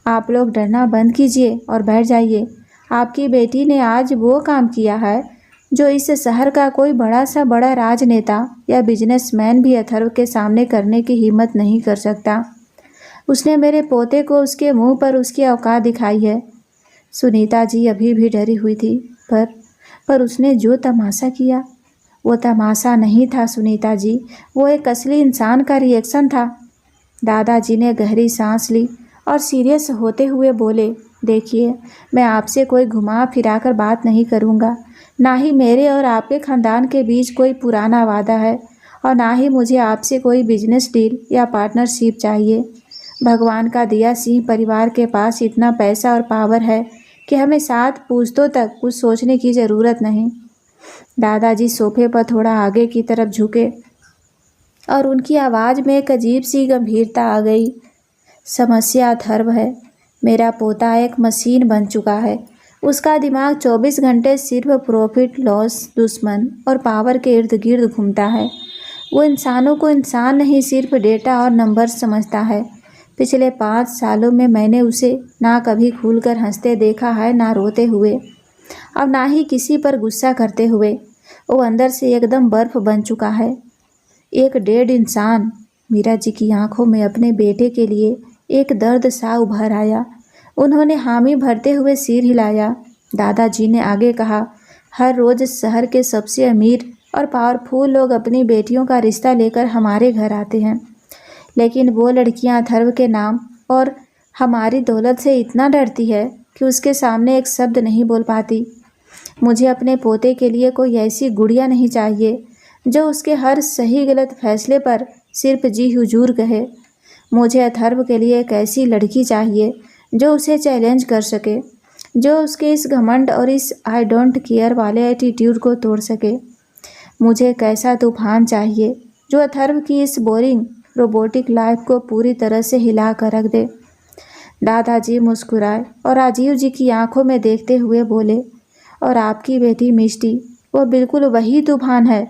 आप लोग डरना बंद कीजिए और बैठ जाइए। आपकी बेटी ने आज वो काम किया है जो इस शहर का कोई बड़ा राजनेता या बिजनेसमैन भी अथर्व के सामने करने की हिम्मत नहीं कर सकता। उसने मेरे पोते को उसके मुंह पर उसकी औकात दिखाई है। सुनीता जी अभी भी डरी हुई थी, पर उसने जो तमाशा किया वो तमाशा नहीं था सुनीता जी, वो एक असली इंसान का रिएक्शन था। दादाजी ने गहरी सांस ली और सीरियस होते हुए बोले, देखिए, मैं आपसे कोई घुमा फिराकर बात नहीं करूँगा। ना ही मेरे और आपके ख़ानदान के बीच कोई पुराना वादा है और ना ही मुझे आपसे कोई बिजनेस डील या पार्टनरशिप चाहिए। भगवान का दिया सिंह परिवार के पास इतना पैसा और पावर है कि हमें 7 पुश्तों तक कुछ सोचने की ज़रूरत नहीं। दादाजी सोफे पर थोड़ा आगे की तरफ झुके और उनकी आवाज़ में एक अजीब सी गंभीरता आ गई। समस्या अथर्व है। मेरा पोता एक मशीन बन चुका है। उसका दिमाग 24 घंटे सिर्फ प्रॉफिट लॉस, दुश्मन और पावर के इर्द गिर्द घूमता है। वो इंसानों को इंसान नहीं, सिर्फ डेटा और नंबर समझता है। पिछले 5 सालों में मैंने उसे ना कभी खुलकर हंसते देखा है, ना रोते हुए, और ना ही किसी पर गुस्सा करते हुए। वो अंदर से एकदम बर्फ बन चुका है, एक डेड इंसान। मीरा जी की आंखों में अपने बेटे के लिए एक दर्द सा उभर आया। उन्होंने हामी भरते हुए सिर हिलाया। दादाजी ने आगे कहा, हर रोज़ शहर के सबसे अमीर और पावरफुल लोग अपनी बेटियों का रिश्ता लेकर हमारे घर आते हैं, लेकिन वो लड़कियां अथर्व के नाम और हमारी दौलत से इतना डरती है कि उसके सामने एक शब्द नहीं बोल पाती। मुझे अपने पोते के लिए कोई ऐसी गुड़िया नहीं चाहिए जो उसके हर सही गलत फैसले पर सिर्फ जी हुजूर कहे। मुझे अथर्व के लिए एक ऐसी लड़की चाहिए जो उसे चैलेंज कर सके, जो उसके इस घमंड और इस आई डोंट केयर वाले एटीट्यूड को तोड़ सके। मुझे एक ऐसा तूफान चाहिए जो अथर्व की इस बोरिंग रोबोटिक लाइफ को पूरी तरह से हिला कर रख दे। दादाजी मुस्कुराए और राजीव जी की आंखों में देखते हुए बोले, और आपकी बेटी मिष्टी वो बिल्कुल वही तूफान है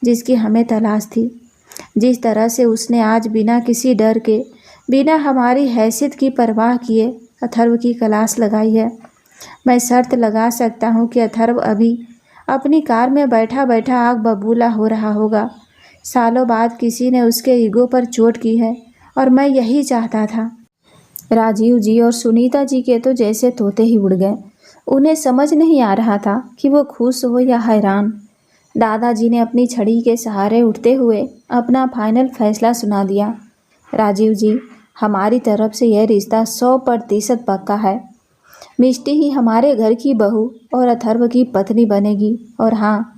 जिसकी हमें तलाश थी। जिस तरह से उसने आज बिना किसी डर के, बिना हमारी हैसियत की परवाह किए अथर्व की क्लास लगाई है। मैं शर्त लगा सकता हूँ कि अथर्व अभी अपनी कार में बैठा बैठा आग बबूला हो रहा होगा। सालों बाद किसी ने उसके ईगो पर चोट की है और मैं यही चाहता था। राजीव जी और सुनीता जी के तो जैसे तोते ही उड़ गए। उन्हें समझ नहीं आ रहा था कि वो खुश हो या हैरान। दादाजी ने अपनी छड़ी के सहारे उठते हुए अपना फाइनल फैसला सुना दिया। राजीव जी, हमारी तरफ से यह रिश्ता 100% पक्का है। मिष्टी ही हमारे घर की बहू और अथर्व की पत्नी बनेगी। और हाँ,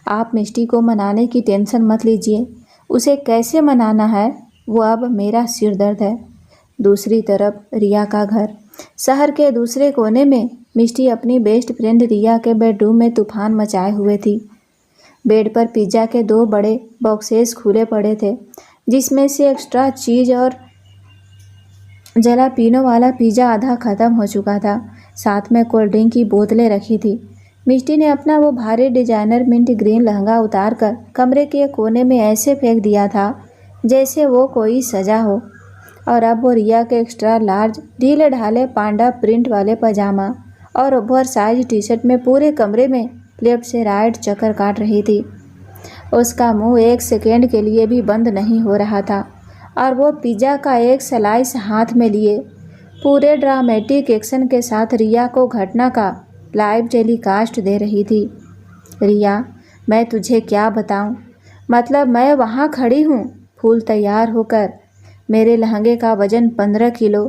आप मिष्टी को मनाने की टेंशन मत लीजिए। उसे कैसे मनाना है वो अब मेरा सिरदर्द है। दूसरी तरफ रिया का घर, शहर के दूसरे कोने में मिष्टी अपनी बेस्ट फ्रेंड रिया के बेडरूम में तूफान मचाए हुए थी। बेड पर पिज्ज़ा के 2 बड़े बॉक्सेस खुले पड़े थे, जिसमें से एक्स्ट्रा चीज़ और जलापीनो वाला पिज़्ज़ा आधा ख़त्म हो चुका था। साथ में कोल्ड ड्रिंक की बोतलें रखी थी। मिष्टी ने अपना वो भारी डिजाइनर मिंट ग्रीन लहंगा उतारकर कमरे के कोने में ऐसे फेंक दिया था जैसे वो कोई सजा हो, और अब वो रिया के एक्स्ट्रा लार्ज ढीले ढाले पांडा प्रिंट वाले पजामा और ओवर साइज टी शर्ट में पूरे कमरे में लेफ्ट से राइट चक्कर काट रही थी। उसका मुंह एक सेकेंड के लिए भी बंद नहीं हो रहा था और वो पिज़्ज़ा का एक स्लाइस हाथ में लिए पूरे ड्रामेटिक एक्शन के साथ रिया को घटना का लाइव टेलीकास्ट दे रही थी। रिया, मैं तुझे क्या बताऊं? मतलब मैं वहाँ खड़ी हूँ, फूल तैयार होकर, मेरे लहंगे का वजन 15 किलो,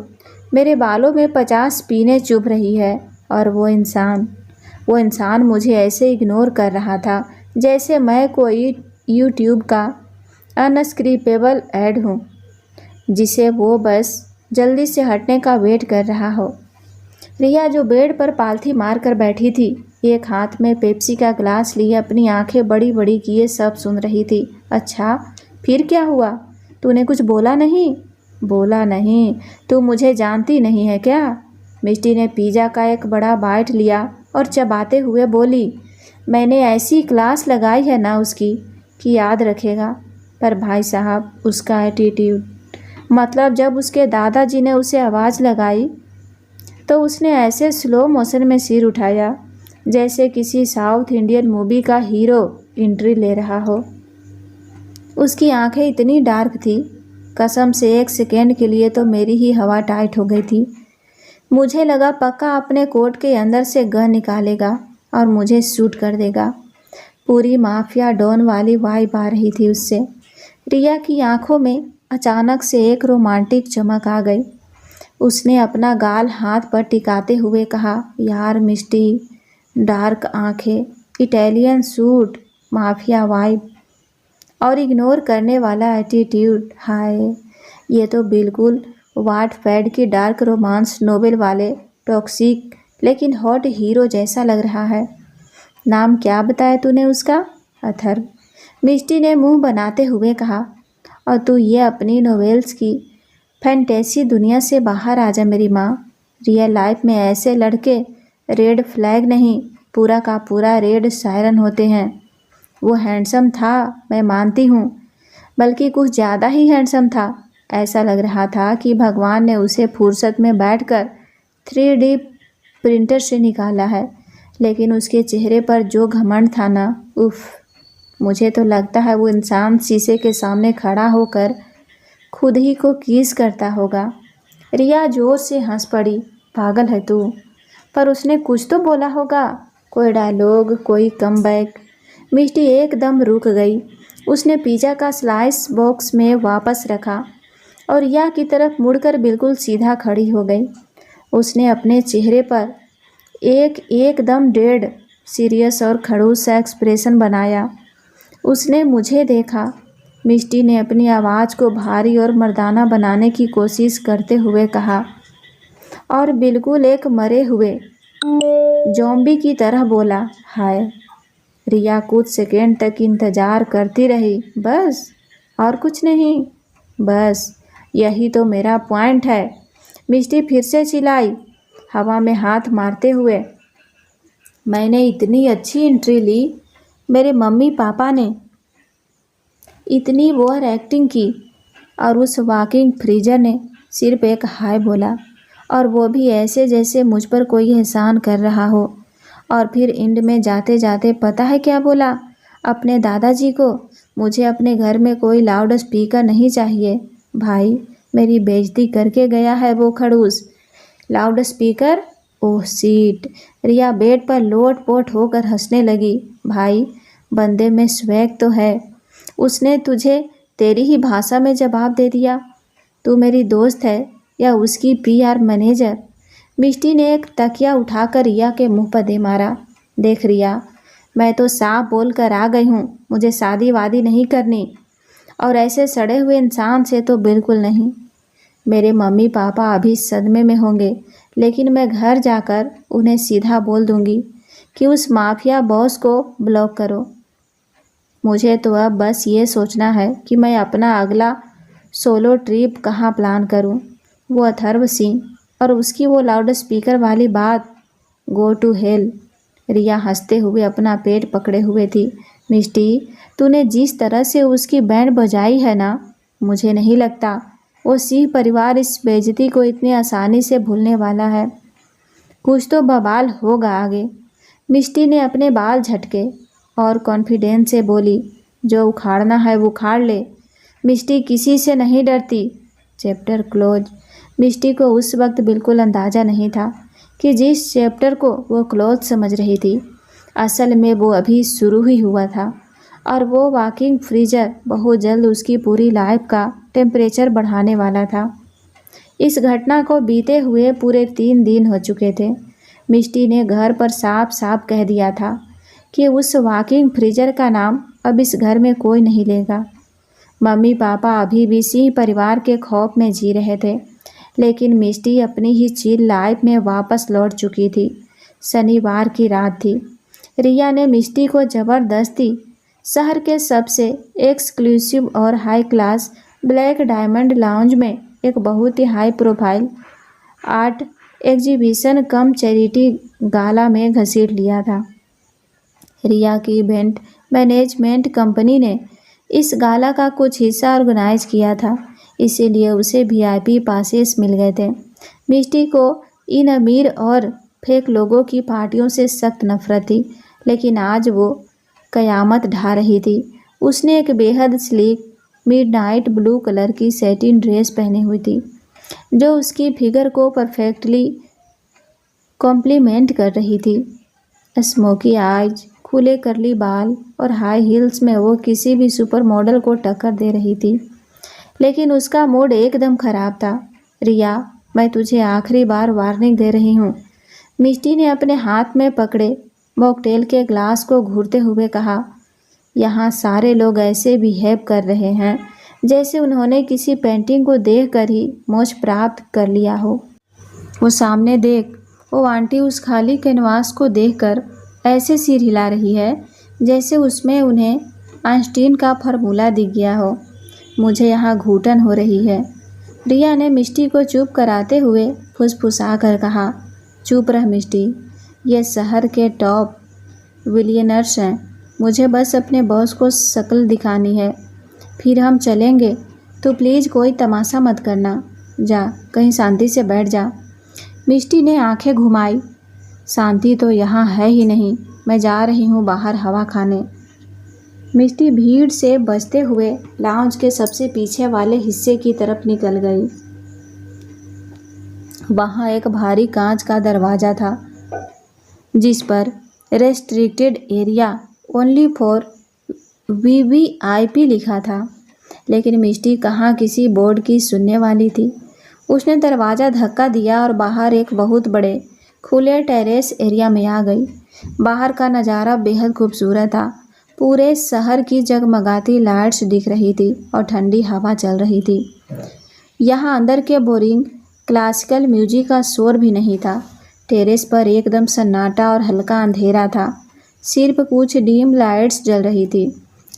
मेरे बालों में 50 पीने चुभ रही है, और वो इंसान मुझे ऐसे इग्नोर कर रहा था जैसे मैं कोई यूट्यूब का अनस्क्रिपेबल ऐड हूँ जिसे वो बस जल्दी से हटने का वेट कर रहा हो। रिया, जो बेड पर पालथी मार कर बैठी थी, एक हाथ में पेप्सी का ग्लास लिए अपनी आंखें बड़ी बड़ी किए सब सुन रही थी। अच्छा, फिर क्या हुआ? तूने कुछ बोला नहीं? बोला नहीं? तू मुझे जानती नहीं है क्या? मिष्टी ने पिज़्ज़ा का एक बड़ा बाइट लिया और चबाते हुए बोली, मैंने ऐसी क्लास लगाई है ना उसकी कि याद रखेगा। पर भाई साहब, उसका एटीट्यूड, मतलब जब उसके दादाजी ने उसे आवाज़ लगाई तो उसने ऐसे स्लो मोशन में सिर उठाया जैसे किसी साउथ इंडियन मूवी का हीरो एंट्री ले रहा हो। उसकी आंखें इतनी डार्क थी, कसम से एक सेकेंड के लिए तो मेरी ही हवा टाइट हो गई थी। मुझे लगा पक्का अपने कोट के अंदर से गन निकालेगा और मुझे शूट कर देगा। पूरी माफिया डॉन वाली वाइब आ रही थी उससे। रिया की आंखों में अचानक से एक रोमांटिक चमक आ गई। उसने अपना गाल हाथ पर टिकाते हुए कहा, यार मिष्टी, डार्क आंखें, इटालियन सूट, माफिया वाइब और इग्नोर करने वाला एटीट्यूड, हाय, ये तो बिल्कुल वाटपैड की डार्क रोमांस नोवेल वाले टॉक्सिक लेकिन हॉट हीरो जैसा लग रहा है। नाम क्या बताया तूने उसका? अथर्व, मिष्टी ने मुंह बनाते हुए कहा। और तू ये अपनी नोवेल्स की फैंटेसी दुनिया से बाहर आ जा मेरी माँ। रियल लाइफ में ऐसे लड़के रेड फ्लैग नहीं, पूरा का पूरा रेड सायरन होते हैं। वो हैंडसम था, मैं मानती हूँ, बल्कि कुछ ज़्यादा ही हैंडसम था। ऐसा लग रहा था कि भगवान ने उसे फुर्सत में बैठकर 3D प्रिंटर से निकाला है। लेकिन उसके चेहरे पर जो घमंड था ना, उफ, मुझे तो लगता है वो इंसान शीशे के सामने खड़ा होकर खुद ही को किस करता होगा। रिया जोर से हंस पड़ी, पागल है तू। पर उसने कुछ तो बोला होगा, कोई डायलॉग, कोई कमबैक। मिष्टी एकदम रुक गई। उसने पिज़्ज़ा का स्लाइस बॉक्स में वापस रखा और रिया की तरफ मुड़कर बिल्कुल सीधा खड़ी हो गई। उसने अपने चेहरे पर एकदम डेड सीरियस और खड़ूस सा एक्सप्रेशन बनाया। उसने मुझे देखा, मिष्टी ने अपनी आवाज़ को भारी और मर्दाना बनाने की कोशिश करते हुए कहा, और बिल्कुल एक मरे हुए ज़ॉम्बी की तरह बोला, हाय। रिया कुछ सेकेंड तक इंतज़ार करती रही, बस, और कुछ नहीं, बस यही तो मेरा पॉइंट है। मिष्टी फिर से चिल्लाई, हवा में हाथ मारते हुए, मैंने इतनी अच्छी एंट्री ली, मेरे मम्मी पापा ने इतनी ओवर एक्टिंग की और उस वॉकिंग फ्रीजर ने सिर्फ एक हाय बोला, और वो भी ऐसे जैसे मुझ पर कोई एहसान कर रहा हो। और फिर एंड में जाते जाते पता है क्या बोला? अपने दादाजी को, मुझे अपने घर में कोई लाउड स्पीकर नहीं चाहिए। भाई, मेरी बेइज्जती करके गया है वो खड़ूस। Loud speaker? Oh shit. Riya bed पर लोट पोट होकर हंसने लगी। भाई, बंदे में स्वैग तो है। उसने तुझे तेरी ही भाषा में जवाब दे दिया। तू मेरी दोस्त है या उसकी PR मैनेजर? मिष्टी ने एक तकिया उठाकर रिया के मुंह पर दे मारा। देख रिया, मैं तो साफ बोल कर आ गई हूँ, मुझे शादी वादी नहीं करनी, और ऐसे सड़े हुए इंसान से तो बिल्कुल नहीं। मेरे मम्मी पापा अभी सदमे में होंगे, लेकिन मैं घर जाकर उन्हें सीधा बोल दूंगी कि उस माफिया बॉस को ब्लॉक करो। मुझे तो अब बस ये सोचना है कि मैं अपना अगला सोलो ट्रिप कहाँ प्लान करूँ। वो अथर्व सिंह और उसकी वो लाउड स्पीकर वाली बात, गो टू हेल। रिया हंसते हुए अपना पेट पकड़े हुए थी। मिष्टी, तूने जिस तरह से उसकी बैंड बजाई है ना, मुझे नहीं लगता वो सिंह परिवार इस बेइज्जती को इतनी आसानी से भूलने वाला है। कुछ तो बवाल होगा आगे। मिष्टी ने अपने बाल झटके और कॉन्फिडेंस से बोली, जो उखाड़ना है वो उखाड़ ले। मिष्टी किसी से नहीं डरती। Chapter close. मिष्टी को उस वक्त बिल्कुल अंदाज़ा नहीं था कि जिस चैप्टर को वो क्लोज समझ रही थी, असल में वो अभी शुरू ही हुआ था और वो वॉकिंग फ्रीजर बहुत जल्द उसकी पूरी लाइफ का टेम्परेचर बढ़ाने वाला था। इस घटना को बीते हुए पूरे 3 दिन हो चुके थे। मिष्टी ने घर पर साफ साफ कह दिया था कि उस वॉकिंग फ्रीजर का नाम अब इस घर में कोई नहीं लेगा। मम्मी पापा अभी भी सिंह परिवार के खौफ में जी रहे थे, लेकिन मिष्टी अपनी ही चिल लाइफ में वापस लौट चुकी थी। शनिवार की रात थी। रिया ने मिष्टी को ज़बरदस्ती शहर के सबसे एक्सक्लूसिव और high class black diamond lounge में एक बहुत ही high profile art exhibition cum charity gala में घसीट लिया था। रिया की इवेंट मैनेजमेंट कंपनी ने इस गाला का कुछ हिस्सा ऑर्गेनाइज किया था, इसीलिए उसे वीआईपी पासेस मिल गए थे। मिष्टी को इन अमीर और फेक लोगों की पार्टियों से सख्त नफरत थी, लेकिन आज वो कयामत ढा रही थी। उसने एक बेहद स्लीक मिडनाइट ब्लू कलर की सैटिन ड्रेस पहनी हुई थी, जो उसकी फिगर को परफेक्टली कॉम्प्लीमेंट कर रही थी। स्मोकी आइज, खुले करली बाल और हाई हील्स में वो किसी भी सुपर मॉडल को टक्कर दे रही थी, लेकिन उसका मूड एकदम खराब था। रिया, मैं तुझे आखिरी बार वार्निंग दे रही हूँ। मिष्टी ने अपने हाथ में पकड़े मॉकटेल के ग्लास को घूरते हुए कहा, यहाँ सारे लोग ऐसे बिहेव कर रहे हैं जैसे उन्होंने किसी पेंटिंग को देखकर ही मोक्ष प्राप्त कर लिया हो। वो सामने देख, वो आंटी उस खाली कैनवास को देखकर ऐसे सिर हिला रही है जैसे उसमें उन्हें आइंस्टीन का फार्मूला दिख गया हो। मुझे यहाँ घुटन हो रही है। रिया ने मिष्टी को चुप कराते हुए फुसफुसा कर कहा, चुप रह मिष्टी, ये शहर के टॉप बिलियनर्स हैं। मुझे बस अपने बॉस को शक्ल दिखानी है, फिर हम चलेंगे। तो प्लीज़ कोई तमाशा मत करना, जा कहीं शांति से बैठ जा। मिष्टी ने आंखें घुमाई। शांति तो यहाँ है ही नहीं, मैं जा रही हूँ बाहर हवा खाने। मिष्टी भीड़ से बचते हुए लाउंज के सबसे पीछे वाले हिस्से की तरफ निकल गई। वहाँ एक भारी कांच का दरवाज़ा था जिस पर restricted area only for VVIP लिखा था, लेकिन मिष्टी कहाँ किसी बोर्ड की सुनने वाली थी। उसने दरवाज़ा धक्का दिया और बाहर एक बहुत बड़े खुले टेरेस एरिया में आ गई। बाहर का नज़ारा बेहद खूबसूरत था। पूरे शहर की जगमगाती लाइट्स दिख रही थी और ठंडी हवा चल रही थी। यहाँ अंदर के बोरिंग क्लासिकल म्यूजिक का शोर भी नहीं था। टेरेस पर एकदम सन्नाटा और हल्का अंधेरा था, सिर्फ कुछ डीम लाइट्स जल रही थी।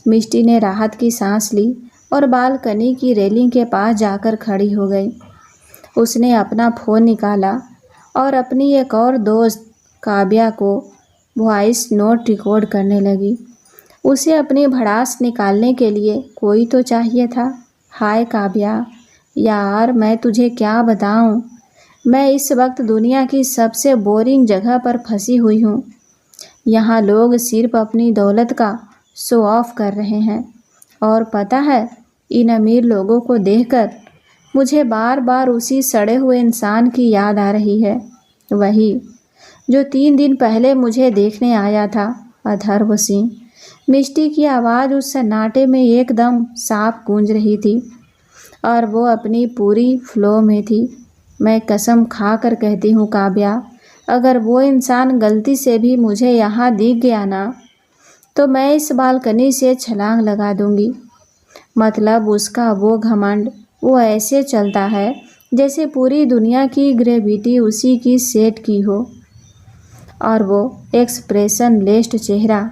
मिष्टी ने राहत की सांस ली और बालकनी की रेलिंग के पास जाकर खड़ी हो गई। उसने अपना फ़ोन निकाला और अपनी एक और दोस्त काव्या को वॉइस नोट रिकॉर्ड करने लगी। उसे अपनी भड़ास निकालने के लिए कोई तो चाहिए था। हाय काव्या, यार मैं तुझे क्या बताऊं, मैं इस वक्त दुनिया की सबसे बोरिंग जगह पर फंसी हुई हूँ। यहाँ लोग सिर्फ अपनी दौलत का शो ऑफ कर रहे हैं, और पता है, इन अमीर लोगों को देखकर मुझे बार बार उसी सड़े हुए इंसान की याद आ रही है, वही जो 3 दिन पहले मुझे देखने आया था, अथर्व सिंह। मिष्टी की आवाज़ उस सन्नाटे में एकदम साफ गूंज रही थी और वो अपनी पूरी फ्लो में थी। मैं कसम खा कर कहती हूँ काव्या, अगर वो इंसान गलती से भी मुझे यहाँ दिख गया ना, तो मैं इस बालकनी से छलांग लगा दूँगी। मतलब उसका वो घमंड, वो ऐसे चलता है जैसे पूरी दुनिया की ग्रेविटी उसी की सेट की हो, और वो एक्सप्रेशन लेस्ड चेहरा,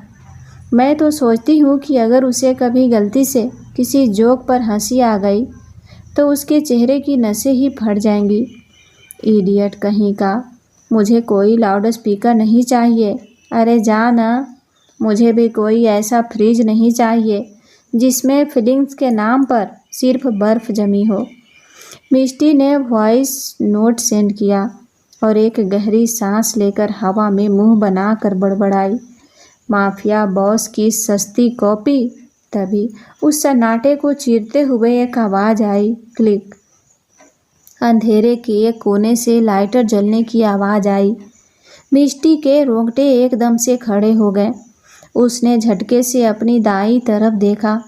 मैं तो सोचती हूँ कि अगर उसे कभी गलती से किसी जोक पर हंसी आ गई तो उसके चेहरे की नसें ही फट जाएंगी। इडियट कहीं का। मुझे कोई लाउड स्पीकर नहीं चाहिए। अरे जा ना। मुझे भी कोई ऐसा फ्रिज नहीं चाहिए जिसमें फीलिंग्स के नाम पर सिर्फ बर्फ़ जमी हो। मिष्टी ने वॉइस नोट सेंड किया और एक गहरी सांस लेकर हवा में मुंह बनाकर बड़बड़ाई, माफिया बॉस की सस्ती कॉपी। तभी उस सन्नाटे को चीरते हुए एक आवाज़ आई, क्लिक। अंधेरे के एक कोने से लाइटर जलने की आवाज़ आई। मिष्टी के रोंगटे एकदम से खड़े हो गए। उसने झटके से अपनी दाईं तरफ देखा।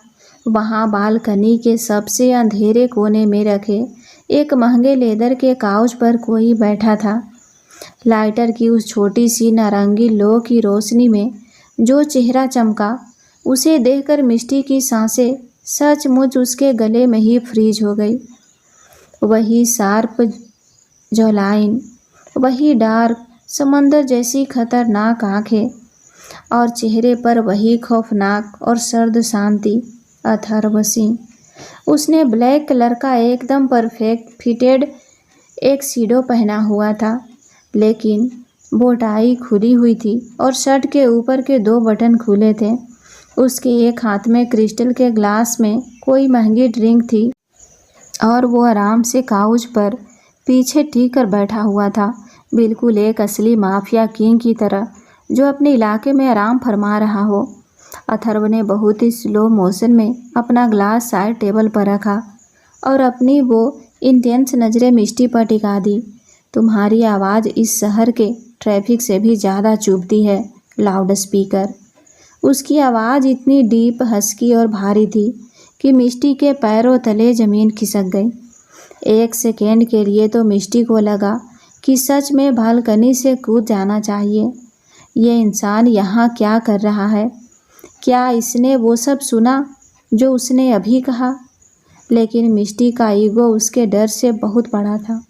वहाँ बालकनी के सबसे अंधेरे कोने में रखे एक महंगे लेदर के काउच पर कोई बैठा था। लाइटर की उस छोटी सी नारंगी लो की रोशनी में जो चेहरा चमका, उसे देखकर मिष्टी की सांसें सचमुच उसके गले में ही फ्रीज हो गई। वही शार्प जॉलाइन, वही डार्क समंदर जैसी खतरनाक आंखें और चेहरे पर वही खौफनाक और सर्द शांति। अथर्व सिंह। उसने ब्लैक कलर का एकदम परफेक्ट फिटेड एक सीडो पहना हुआ था, लेकिन बोटाई खुली हुई थी और शर्ट के ऊपर के 2 बटन खुले थे। उसके एक हाथ में क्रिस्टल के ग्लास में कोई महंगी ड्रिंक थी और वो आराम से काउच पर पीछे टिक कर बैठा हुआ था, बिल्कुल एक असली माफिया किंग की तरह जो अपने इलाके में आराम फरमा रहा हो। अथर्व ने बहुत ही स्लो मोशन में अपना ग्लास साइड टेबल पर रखा और अपनी वो इंटेंस नज़रें मिष्टी पर टिका दी। तुम्हारी आवाज़ इस शहर के ट्रैफिक से भी ज़्यादा चुभती है, लाउड स्पीकर। उसकी आवाज़ इतनी डीप, हस्की और भारी थी कि मिष्टी के पैरों तले ज़मीन खिसक गई। एक सेकेंड के लिए तो मिष्टी को लगा कि सच में बालकनी से कूद जाना चाहिए। ये इंसान यहाँ क्या कर रहा है? क्या इसने वो सब सुना जो उसने अभी कहा? लेकिन मिष्टी का ईगो उसके डर से बहुत बड़ा था।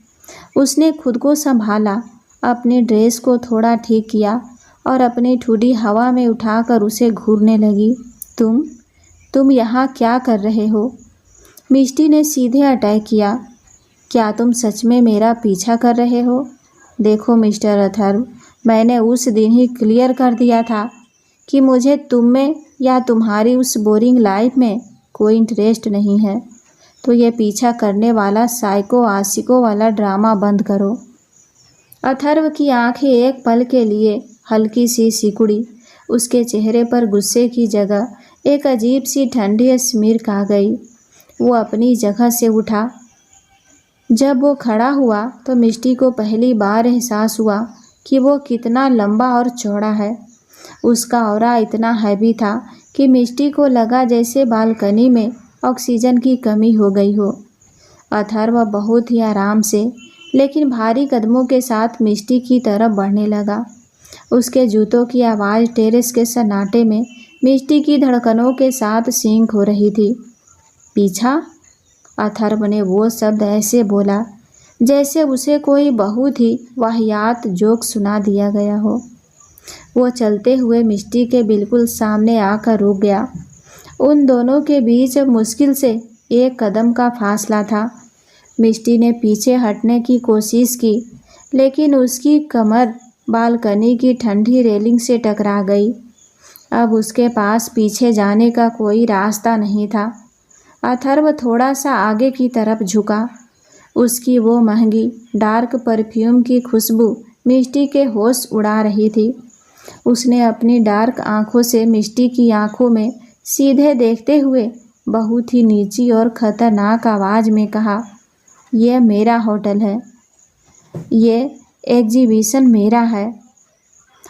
उसने खुद को संभाला, अपनी ड्रेस को थोड़ा ठीक किया और अपनी ठुडी हवा में उठाकर उसे घूरने लगी। तुम यहाँ क्या कर रहे हो? मिष्टी ने सीधे अटैक किया। क्या तुम सच में मेरा पीछा कर रहे हो? देखो मिस्टर अथर्व, मैंने उस दिन ही क्लियर कर दिया था कि मुझे तुम में या तुम्हारी उस बोरिंग लाइफ में कोई इंटरेस्ट नहीं है। तो ये पीछा करने वाला साइको आशिकों वाला ड्रामा बंद करो। अथर्व की आंखें एक पल के लिए हल्की सी सिकुड़ी। उसके चेहरे पर गुस्से की जगह एक अजीब सी ठंडी स्मिर्क आ गई। वो अपनी जगह से उठा। जब वो खड़ा हुआ तो मिष्टी को पहली बार एहसास हुआ कि वो कितना लंबा और चौड़ा है। उसका ऑरा इतना हैवी था कि मिष्टी को लगा जैसे बालकनी में ऑक्सीजन की कमी हो गई हो। अथर्व बहुत ही आराम से लेकिन भारी कदमों के साथ मिष्टी की तरफ बढ़ने लगा। उसके जूतों की आवाज़ टेरेस के सन्नाटे में मिष्टी की धड़कनों के साथ सिंक हो रही थी। पीछा? अथर्व ने वो शब्द ऐसे बोला जैसे उसे कोई बहुत ही वाहियात जोक सुना दिया गया हो। वो चलते हुए मिष्टी के बिल्कुल सामने आकर रुक गया। उन दोनों के बीच मुश्किल से 1 कदम का फासला था। मिष्टी ने पीछे हटने की कोशिश की, लेकिन उसकी कमर बालकनी की ठंडी रेलिंग से टकरा गई। अब उसके पास पीछे जाने का कोई रास्ता नहीं था। अथर्व थोड़ा सा आगे की तरफ झुका। उसकी वो महंगी डार्क परफ्यूम की खुशबू मिष्टी के होश उड़ा रही थी। उसने अपनी डार्क आंखों से मिष्टी की आंखों में सीधे देखते हुए बहुत ही नीची और खतरनाक आवाज़ में कहा, यह मेरा होटल है, ये एग्जीबिशन मेरा है,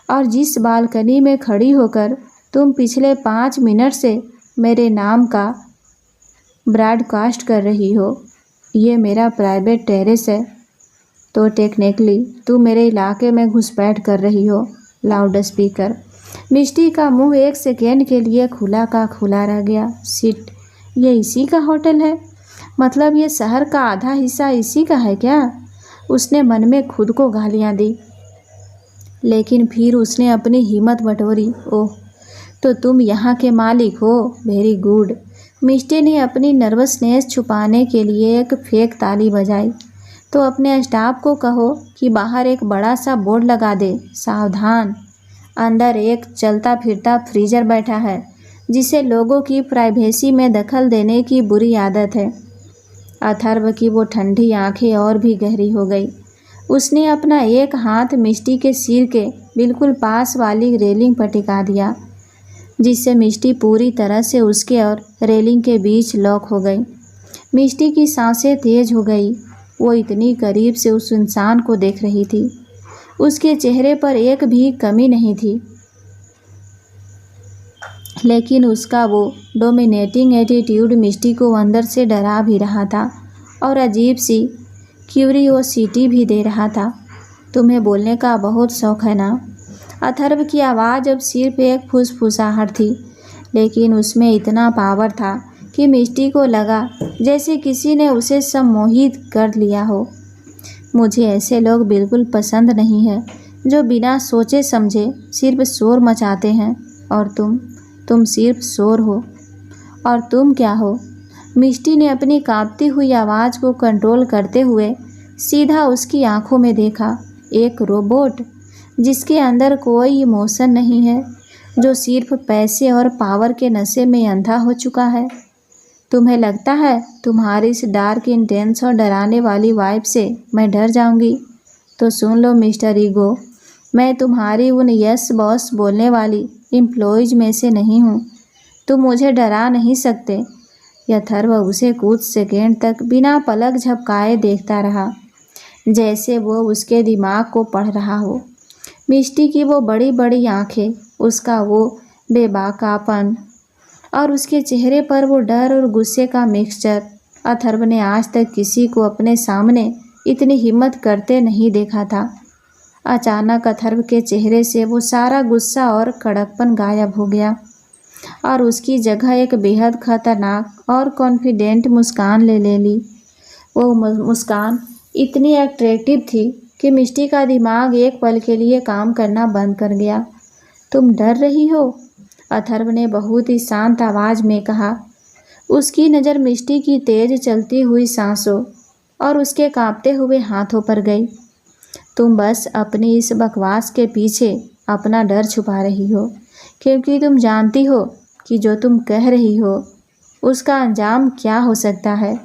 और जिस बालकनी में खड़ी होकर तुम पिछले 5 मिनट से मेरे नाम का ब्रॉडकास्ट कर रही हो, ये मेरा प्राइवेट टेरेस है। तो टेक्निकली तुम मेरे इलाके में घुसपैठ कर रही हो, लाउड स्पीकर। मिष्टी का मुंह 1 सेकेंड के लिए खुला का खुला रह गया। सिट, ये इसी का होटल है? मतलब ये शहर का आधा हिस्सा इसी का है क्या? उसने मन में खुद को गालियाँ दी, लेकिन फिर उसने अपनी हिम्मत बटोरी। ओह, तो तुम यहाँ के मालिक हो? Very good. मिष्टी ने अपनी नर्वसनेस छुपाने के लिए एक फेक ताली बजाई। तो अपने स्टाफ को कहो कि बाहर एक बड़ा सा बोर्ड लगा दे, सावधान, अंदर एक चलता फिरता फ्रीजर बैठा है जिसे लोगों की प्राइवेसी में दखल देने की बुरी आदत है। अथर्व की वो ठंडी आंखें और भी गहरी हो गई। उसने अपना एक हाथ मिष्टी के सिर के बिल्कुल पास वाली रेलिंग पर टिका दिया, जिससे मिष्टी पूरी तरह से उसके और रेलिंग के बीच लॉक हो गई। मिष्टी की सांसें तेज हो गई। वो इतनी करीब से उस इंसान को देख रही थी। उसके चेहरे पर एक भी कमी नहीं थी, लेकिन उसका वो डोमिनेटिंग एटीट्यूड मिष्टी को अंदर से डरा भी रहा था और अजीब सी क्यूरियोसिटी भी दे रहा था। तुम्हें बोलने का बहुत शौक है ना? अथर्व की आवाज़ अब सिर्फ एक फुसफुसाहट थी, लेकिन उसमें इतना पावर था कि मिष्टी को लगा जैसे किसी ने उसे सम्मोहित कर लिया हो। मुझे ऐसे लोग बिल्कुल पसंद नहीं है जो बिना सोचे समझे सिर्फ शोर मचाते हैं। और तुम सिर्फ शोर हो। और तुम क्या हो? मिष्टी ने अपनी कांपती हुई आवाज़ को कंट्रोल करते हुए सीधा उसकी आंखों में देखा। एक रोबोट जिसके अंदर कोई इमोशन नहीं है, जो सिर्फ पैसे और पावर के नशे में अंधा हो चुका है। तुम्हें लगता है तुम्हारी इस डार्क, इंटेंस और डराने वाली वाइब से मैं डर जाऊंगी? तो सुन लो मिस्टर ईगो, मैं तुम्हारी उन यस बॉस बोलने वाली एम्प्लॉयज़ में से नहीं हूँ। तुम मुझे डरा नहीं सकते। अथर्व उसे कुछ सेकेंड तक बिना पलक झपकाए देखता रहा, जैसे वो उसके दिमाग को पढ़ रहा हो। मिष्टी की वो बड़ी बड़ी आंखें, उसका वो बेबाकापन और उसके चेहरे पर वो डर और गुस्से का मिक्सचर। अथर्व ने आज तक किसी को अपने सामने इतनी हिम्मत करते नहीं देखा था। अचानक अथर्व के चेहरे से वो सारा गुस्सा और कड़कपन गायब हो गया और उसकी जगह एक बेहद खतरनाक और कॉन्फिडेंट मुस्कान ले ली। वो मुस्कान इतनी अट्रैक्टिव थी कि मिष्टी का दिमाग एक पल के लिए काम करना बंद कर गया। तुम डर रही हो? अथर्व ने बहुत ही शांत आवाज़ में कहा। उसकी नज़र मिष्टी की तेज चलती हुई सांसों और उसके कांपते हुए हाथों पर गई। तुम बस अपनी इस बकवास के पीछे अपना डर छुपा रही हो, क्योंकि तुम जानती हो कि जो तुम कह रही हो उसका अंजाम क्या हो सकता है।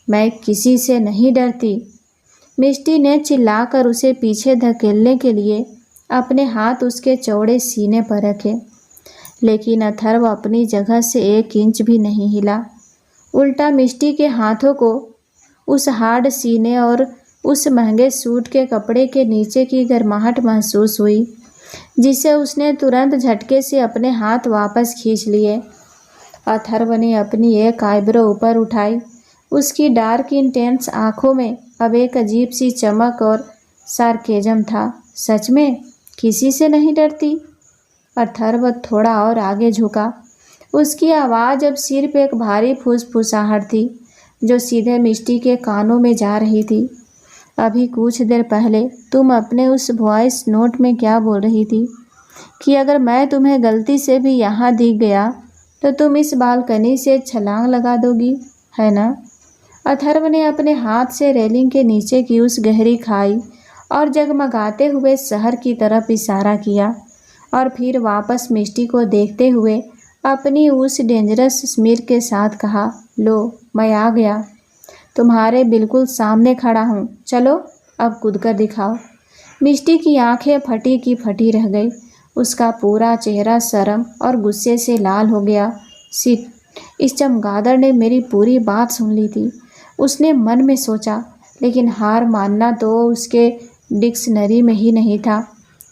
मैं किसी से नहीं डरती। मिष्टी ने चिल्लाकर उसे पीछे धकेलने के लिए अपने हाथ उसके चौड़े सीने पर रखे, लेकिन अथर्व अपनी जगह से 1 इंच भी नहीं हिला। उल्टा मिष्टी के हाथों को उस हार्ड सीने और उस महंगे सूट के कपड़े के नीचे की गर्माहट महसूस हुई, जिसे उसने तुरंत झटके से अपने हाथ वापस खींच लिए। अथर्व ने अपनी एक आईब्रो ऊपर उठाई। उसकी डार्क इंटेंस आंखों में अब एक अजीब सी चमक और सार्केज्म था। सच में किसी से नहीं डरती? अथर्व थोड़ा और आगे झुका। उसकी आवाज़ अब सिर्फ एक भारी फुसफुसाहट थी जो सीधे मिष्टी के कानों में जा रही थी। अभी कुछ देर पहले तुम अपने उस वॉइस नोट में क्या बोल रही थी कि अगर मैं तुम्हें गलती से भी यहाँ दिख गया तो तुम इस बालकनी से छलांग लगा दोगी, है ना? अथर्व ने अपने हाथ से रेलिंग के नीचे की उस गहरी खाई और जगमगाते हुए शहर की तरफ इशारा किया और फिर वापस मिष्टी को देखते हुए अपनी उस डेंजरस स्मिर के साथ कहा, लो मैं आ गया, तुम्हारे बिल्कुल सामने खड़ा हूँ, चलो अब कूद कर दिखाओ। मिष्टी की आंखें फटी की फटी रह गई। उसका पूरा चेहरा शर्म और गुस्से से लाल हो गया। सिट, इस चमगादड़ ने मेरी पूरी बात सुन ली थी, उसने मन में सोचा, लेकिन हार मानना तो उसके डिक्शनरी में ही नहीं था।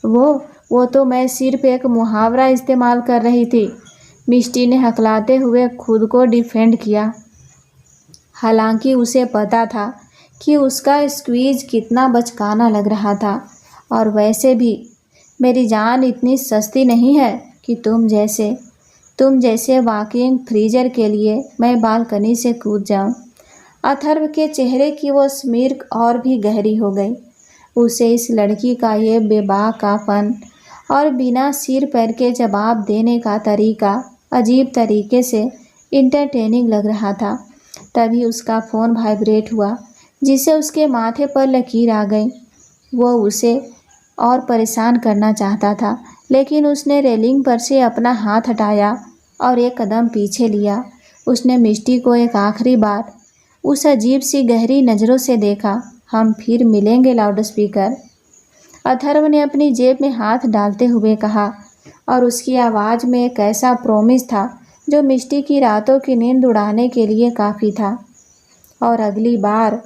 वो तो मैं सिर्फ एक मुहावरा इस्तेमाल कर रही थी। मिष्टी ने हकलाते हुए खुद को डिफेंड किया। हालांकि उसे पता था कि उसका स्क्वीज कितना बचकाना लग रहा था। और वैसे भी मेरी जान इतनी सस्ती नहीं है कि तुम जैसे वॉकिंग फ्रीजर के लिए मैं बालकनी से कूद जाऊं। अथर्व के चेहरे की वो स्मिर्क और भी गहरी हो गई। उसे इस लड़की का ये बेबाकापन और बिना सिर पैर के जवाब देने का तरीका अजीब तरीके से इंटरटेनिंग लग रहा था। तभी उसका फ़ोन वाइब्रेट हुआ, जिससे उसके माथे पर लकीर आ गई। वो उसे और परेशान करना चाहता था, लेकिन उसने रेलिंग पर से अपना हाथ हटाया और एक कदम पीछे लिया। उसने मिष्टी को एक आखिरी बार उस अजीब सी गहरी नज़रों से देखा। हम फिर मिलेंगे लाउडस्पीकर, अथर्व ने अपनी जेब में हाथ डालते हुए कहा, और उसकी आवाज़ में एक ऐसा प्रॉमिस था जो मिष्टी की रातों की नींद उड़ाने के लिए काफ़ी था। और अगली बार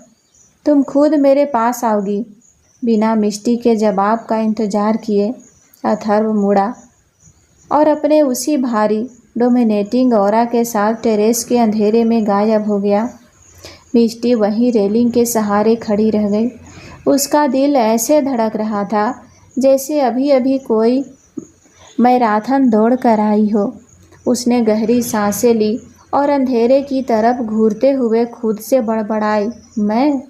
तुम खुद मेरे पास आओगी। बिना मिष्टी के जवाब का इंतज़ार किए अथर्व मुड़ा और अपने उसी भारी डोमिनेटिंग ऑरा के साथ टेरेस के अंधेरे में गायब हो गया। मिष्टी वहीं रेलिंग के सहारे खड़ी रह गई। उसका दिल ऐसे धड़क रहा था जैसे अभी अभी कोई मैराथन दौड़ कर आई हो। उसने गहरी सांसें ली और अंधेरे की तरफ घूरते हुए खुद से बड़बड़ाई, मैं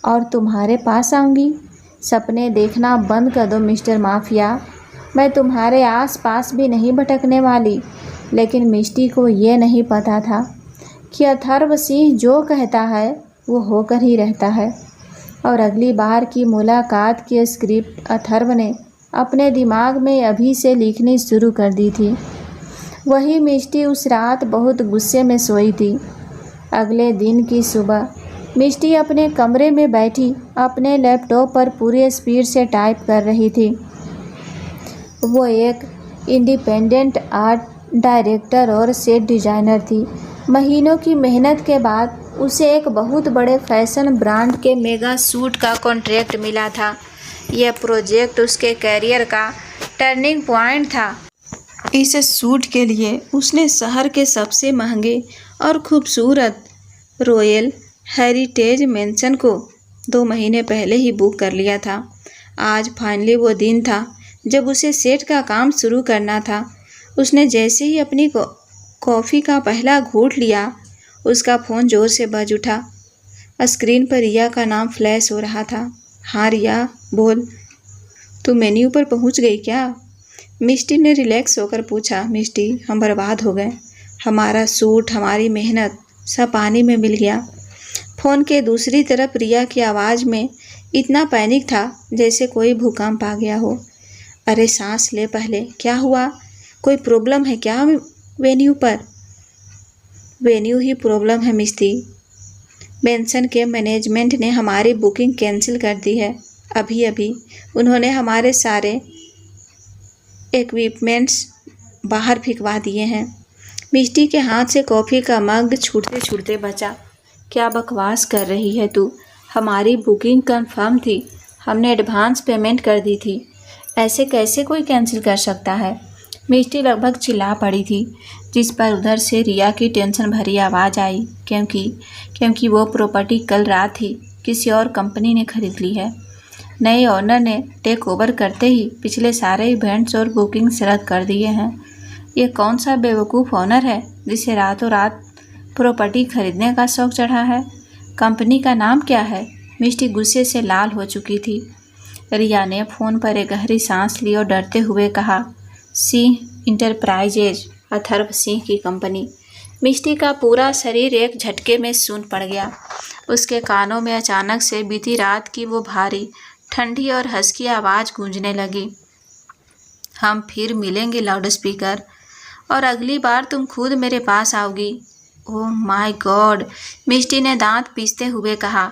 और तुम्हारे पास आऊँगी। सपने देखना बंद कर दो मिस्टर माफिया, मैं तुम्हारे आस पास भी नहीं भटकने वाली। लेकिन मिष्टी को ये नहीं पता था कि अथर्व सिंह जो कहता है वो होकर ही रहता है। और अगली बार की मुलाकात की स्क्रिप्ट अथर्व ने अपने दिमाग में अभी से लिखनी शुरू कर दी थी। वही मिष्टी उस रात बहुत गुस्से में सोई थी। अगले दिन की सुबह मिष्टी अपने कमरे में बैठी अपने लैपटॉप पर पूरे स्पीड से टाइप कर रही थी। वो एक इंडिपेंडेंट आर्ट डायरेक्टर और सेट डिज़ाइनर थी। महीनों की मेहनत के बाद उसे एक बहुत बड़े फैशन ब्रांड के मेगा शूट का कॉन्ट्रैक्ट मिला था। यह प्रोजेक्ट उसके करियर का टर्निंग पॉइंट था। इस शूट के लिए उसने शहर के सबसे महंगे और खूबसूरत रॉयल हेरिटेज मैंशन को 2 महीने पहले ही बुक कर लिया था। आज फाइनली वो दिन था जब उसे सेट का काम शुरू करना था। उसने जैसे ही अपनी कॉफ़ी का पहला घूंट लिया, उसका फ़ोन ज़ोर से बज उठा। स्क्रीन पर रिया का नाम फ्लैश हो रहा था। हाँ रिया, बोल। तू मेन्यू पर पहुंच गई क्या? मिष्टी ने रिलैक्स होकर पूछा। मिष्टी, हम बर्बाद हो गए। हमारा सूट, हमारी मेहनत सब पानी में मिल गया। फ़ोन के दूसरी तरफ रिया की आवाज़ में इतना पैनिक था जैसे कोई भूकंप आ गया हो। अरे सांस ले पहले, क्या हुआ? कोई प्रॉब्लम है क्या वेन्यू पर? वेन्यू ही प्रॉब्लम है मिष्टी। मेंशन के मैनेजमेंट ने हमारी बुकिंग कैंसिल कर दी है। अभी अभी उन्होंने हमारे सारे इक्विपमेंट्स बाहर फेंकवा दिए हैं। मिष्टी के हाथ से कॉफ़ी का मग छूटते छूटते बचा। क्या बकवास कर रही है तू? हमारी बुकिंग कंफर्म थी, हमने एडवांस पेमेंट कर दी थी। ऐसे कैसे कोई कैंसिल कर सकता है? मिष्टी लगभग चिल्ला पड़ी थी, जिस पर उधर से रिया की टेंशन भरी आवाज़ आई, क्योंकि वो प्रॉपर्टी कल रात ही किसी और कंपनी ने खरीद ली है। नए ओनर ने टेक ओवर करते ही पिछले सारे इवेंट्स और बुकिंग्स रद्द कर दिए हैं। ये कौन सा बेवकूफ़ ओनर है जिसे रातों रात प्रॉपर्टी खरीदने का शौक़ चढ़ा है? कंपनी का नाम क्या है? मिष्टी गुस्से से लाल हो चुकी थी। रिया ने फ़ोन पर एक गहरी सांस ली और डरते हुए कहा, सिंह इंटरप्राइजेज, अथर्व सिंह की कंपनी। मिष्टी का पूरा शरीर एक झटके में सून पड़ गया। उसके कानों में अचानक से बीती रात की वो भारी, ठंडी और हस्की आवाज़ गूंजने लगी। हम फिर मिलेंगे लाउडस्पीकर, और अगली बार तुम खुद मेरे पास आओगी। ओह माय गॉड, मिष्टी ने दांत पीसते हुए कहा।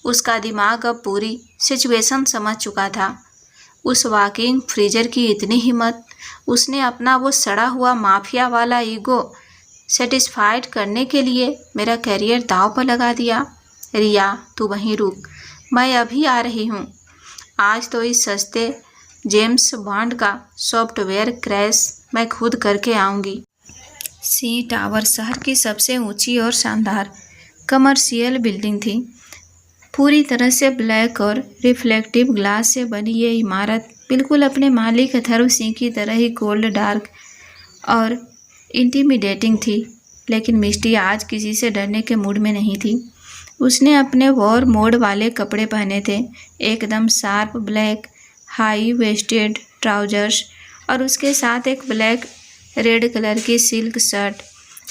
उसका दिमाग अब पूरी सिचुएशन समझ चुका था। उस वॉकिंग फ्रीजर की इतनी हिम्मत! उसने अपना वो सड़ा हुआ माफिया वाला ईगो सेटिस्फाइड करने के लिए मेरा करियर दांव पर लगा दिया। रिया, तू वहीं रुक, मैं अभी आ रही हूँ। आज तो इस सस्ते जेम्स बॉन्ड का सॉफ्टवेयर क्रैश मैं खुद करके आऊँगी। सी टावर शहर की सबसे ऊंची और शानदार कमर्शियल बिल्डिंग थी। पूरी तरह से ब्लैक और रिफ्लेक्टिव ग्लास से बनी ये इमारत बिल्कुल अपने मालिक अथर्व सिंह की तरह ही कोल्ड, डार्क और इंटिमिडेटिंग थी। लेकिन मिष्टी आज किसी से डरने के मूड में नहीं थी। उसने अपने वॉर मोड वाले कपड़े पहने थे, एकदम sharp black high waisted trousers और उसके साथ एक ब्लैक रेड कलर की सिल्क शर्ट।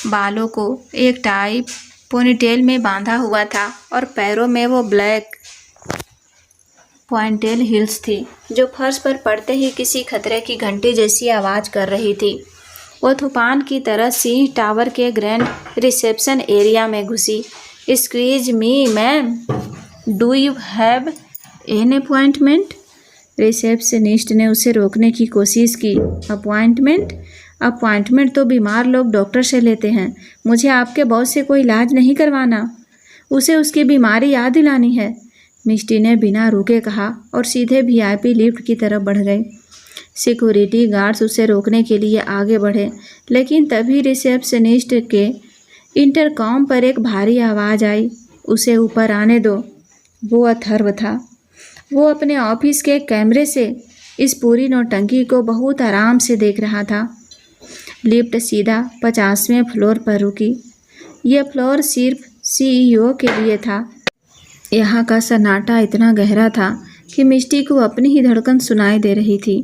बालों को एक टाई पोनीटेल में बांधा हुआ था और पैरों में वो ब्लैक पॉइंटेल हील्स थी जो फर्श पर पड़ते ही किसी खतरे की घंटी जैसी आवाज़ कर रही थी। वो तूफान की तरह सिंह टावर के ग्रैंड रिसेप्शन एरिया में घुसी। Excuse me ma'am, do you have an appointment? Receptionist ने उसे रोकने की कोशिश की। अपॉइंटमेंट? अपॉइंटमेंट तो बीमार लोग डॉक्टर से लेते हैं। मुझे आपके बॉस से कोई इलाज नहीं करवाना, उसे उसकी बीमारी याद दिलानी है, मिस्टी ने बिना रुके कहा और सीधे वीआईपी लिफ्ट की तरफ बढ़ गई। सिक्योरिटी गार्ड्स उसे रोकने के लिए आगे बढ़े, लेकिन तभी रिसेप्शनिस्ट के इंटरकॉम पर एक भारी आवाज़ आई, उसे ऊपर आने दो। वो अथर्व था। वो अपने ऑफिस के कैमरे से इस पूरी नौटंकी को बहुत आराम से देख रहा था। लिफ्ट सीधा 50वें फ्लोर पर रुकी। यह फ्लोर सिर्फ सीईओ के लिए था। यहाँ का सन्नाटा इतना गहरा था कि मिस्टी को अपनी ही धड़कन सुनाई दे रही थी।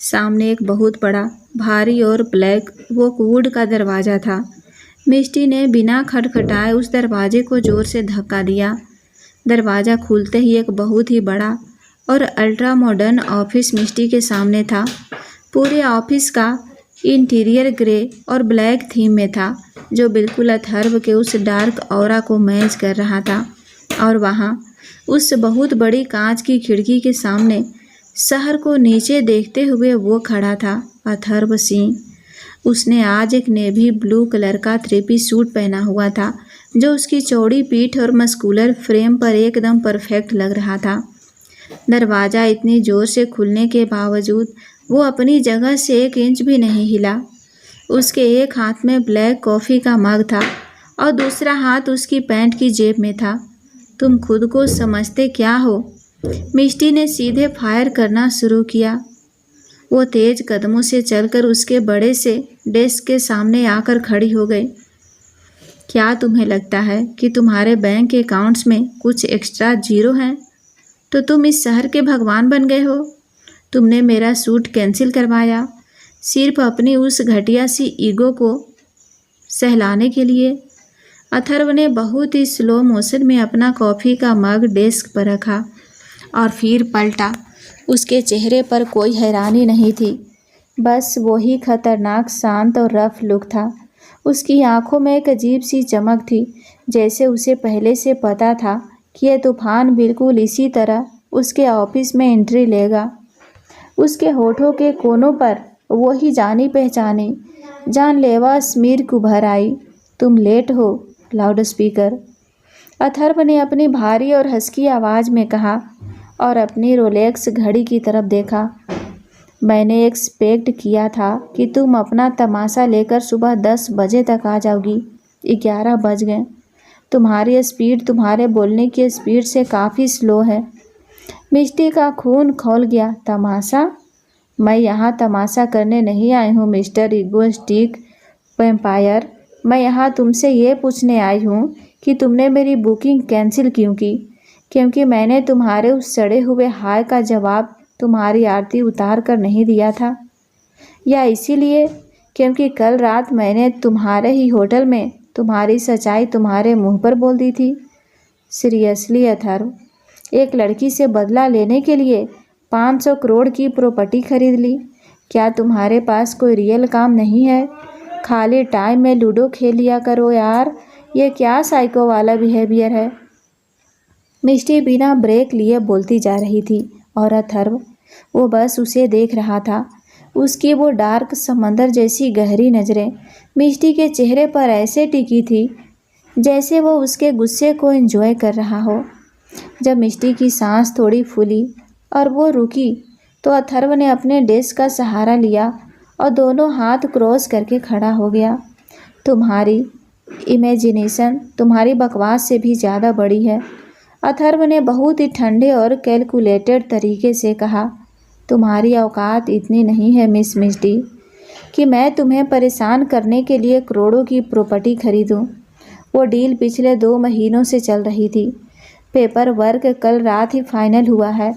सामने एक बहुत बड़ा, भारी और ब्लैक वुड का दरवाज़ा था। मिस्टी ने बिना खटखटाए उस दरवाजे को ज़ोर से धक्का दिया। दरवाज़ा खुलते ही एक बहुत ही बड़ा और अल्ट्रा मॉडर्न ऑफिस मिस्टी के सामने था। पूरे ऑफिस का इंटीरियर ग्रे और ब्लैक थीम में था, जो बिल्कुल अथर्व के उस डार्क ऑरा को मैच कर रहा था। और वहाँ उस बहुत बड़ी कांच की खिड़की के सामने शहर को नीचे देखते हुए वो खड़ा था, अथर्व सिंह। उसने आज एक नेवी ब्लू कलर का 3-पीस सूट पहना हुआ था, जो उसकी चौड़ी पीठ और मस्कुलर फ्रेम पर एकदम परफेक्ट लग रहा था। दरवाज़ा इतनी ज़ोर से खुलने के बावजूद वो अपनी जगह से 1 इंच भी नहीं हिला। उसके एक हाथ में ब्लैक कॉफ़ी का मग था और दूसरा हाथ उसकी पैंट की जेब में था। तुम खुद को समझते क्या हो? मिस्टी ने सीधे फायर करना शुरू किया। वो तेज कदमों से चलकर उसके बड़े से डेस्क के सामने आकर खड़ी हो गई। क्या तुम्हें लगता है कि तुम्हारे बैंक अकाउंट्स में कुछ एक्स्ट्रा जीरो हैं तो तुम इस शहर के भगवान बन गए हो? तुमने मेरा सूट कैंसिल करवाया सिर्फ अपनी उस घटिया सी ईगो को सहलाने के लिए। अथर्व ने बहुत ही स्लो मोशन में अपना कॉफ़ी का मग डेस्क पर रखा और फिर पलटा। उसके चेहरे पर कोई हैरानी नहीं थी, बस वही खतरनाक शांत और रफ लुक था। उसकी आंखों में एक अजीब सी चमक थी, जैसे उसे पहले से पता था कि यह तूफान बिल्कुल इसी तरह उसके ऑफिस में एंट्री लेगा। उसके होठों के कोनों पर वही जानी पहचानी जानलेवा स्मिर उभर आई। तुम लेट हो, लाउड स्पीकर, अथर्व ने अपनी भारी और हस्की आवाज़ में कहा और अपनी रोलेक्स घड़ी की तरफ देखा। मैंने एक्सपेक्ट किया था कि तुम अपना तमाशा लेकर सुबह 10 बजे तक आ जाओगी। 11 बज गए। तुम्हारी स्पीड तुम्हारे बोलने की स्पीड से काफ़ी स्लो है। मिस्टी का खून खौल गया। तमाशा? मैं यहाँ तमाशा करने नहीं आई हूँ मिस्टर इगोइस्टिक वैम्पायर। मैं यहाँ तुमसे ये पूछने आई हूँ कि तुमने मेरी बुकिंग कैंसिल क्यों की? क्योंकि मैंने तुम्हारे उस सड़े हुए हाय का जवाब तुम्हारी आरती उतार कर नहीं दिया था, या इसीलिए क्योंकि कल रात मैंने तुम्हारे ही होटल में तुम्हारी सच्चाई तुम्हारे मुंह पर बोल दी थी? सीरियसली अथर्व, एक लड़की से बदला लेने के लिए 500 करोड़ की प्रॉपर्टी खरीद ली। क्या तुम्हारे पास कोई रियल काम नहीं है? खाली टाइम में लूडो खेल लिया करो यार। ये क्या साइको वाला बिहेवियर है? मिस्टी बिना ब्रेक लिए बोलती जा रही थी और अथर्व वो बस उसे देख रहा था। उसकी वो डार्क समंदर जैसी गहरी नज़रें मिस्टी के चेहरे पर ऐसे टिकी थी जैसे वो उसके गुस्से को एंजॉय कर रहा हो। जब मिस्टी की सांस थोड़ी फूली और वो रुकी तो अथर्व ने अपने डेस्क का सहारा लिया और दोनों हाथ क्रॉस करके खड़ा हो गया। तुम्हारी इमेजिनेशन तुम्हारी बकवास से भी ज़्यादा बड़ी है, अथर्व ने बहुत ही ठंडे और कैलकुलेटेड तरीके से कहा। तुम्हारी औकात इतनी नहीं है मिस मिस्टी कि मैं तुम्हें परेशान करने के लिए करोड़ों की प्रॉपर्टी खरीदूं। वो डील पिछले 2 महीनों से चल रही थी। पेपर वर्क कल रात ही फाइनल हुआ है।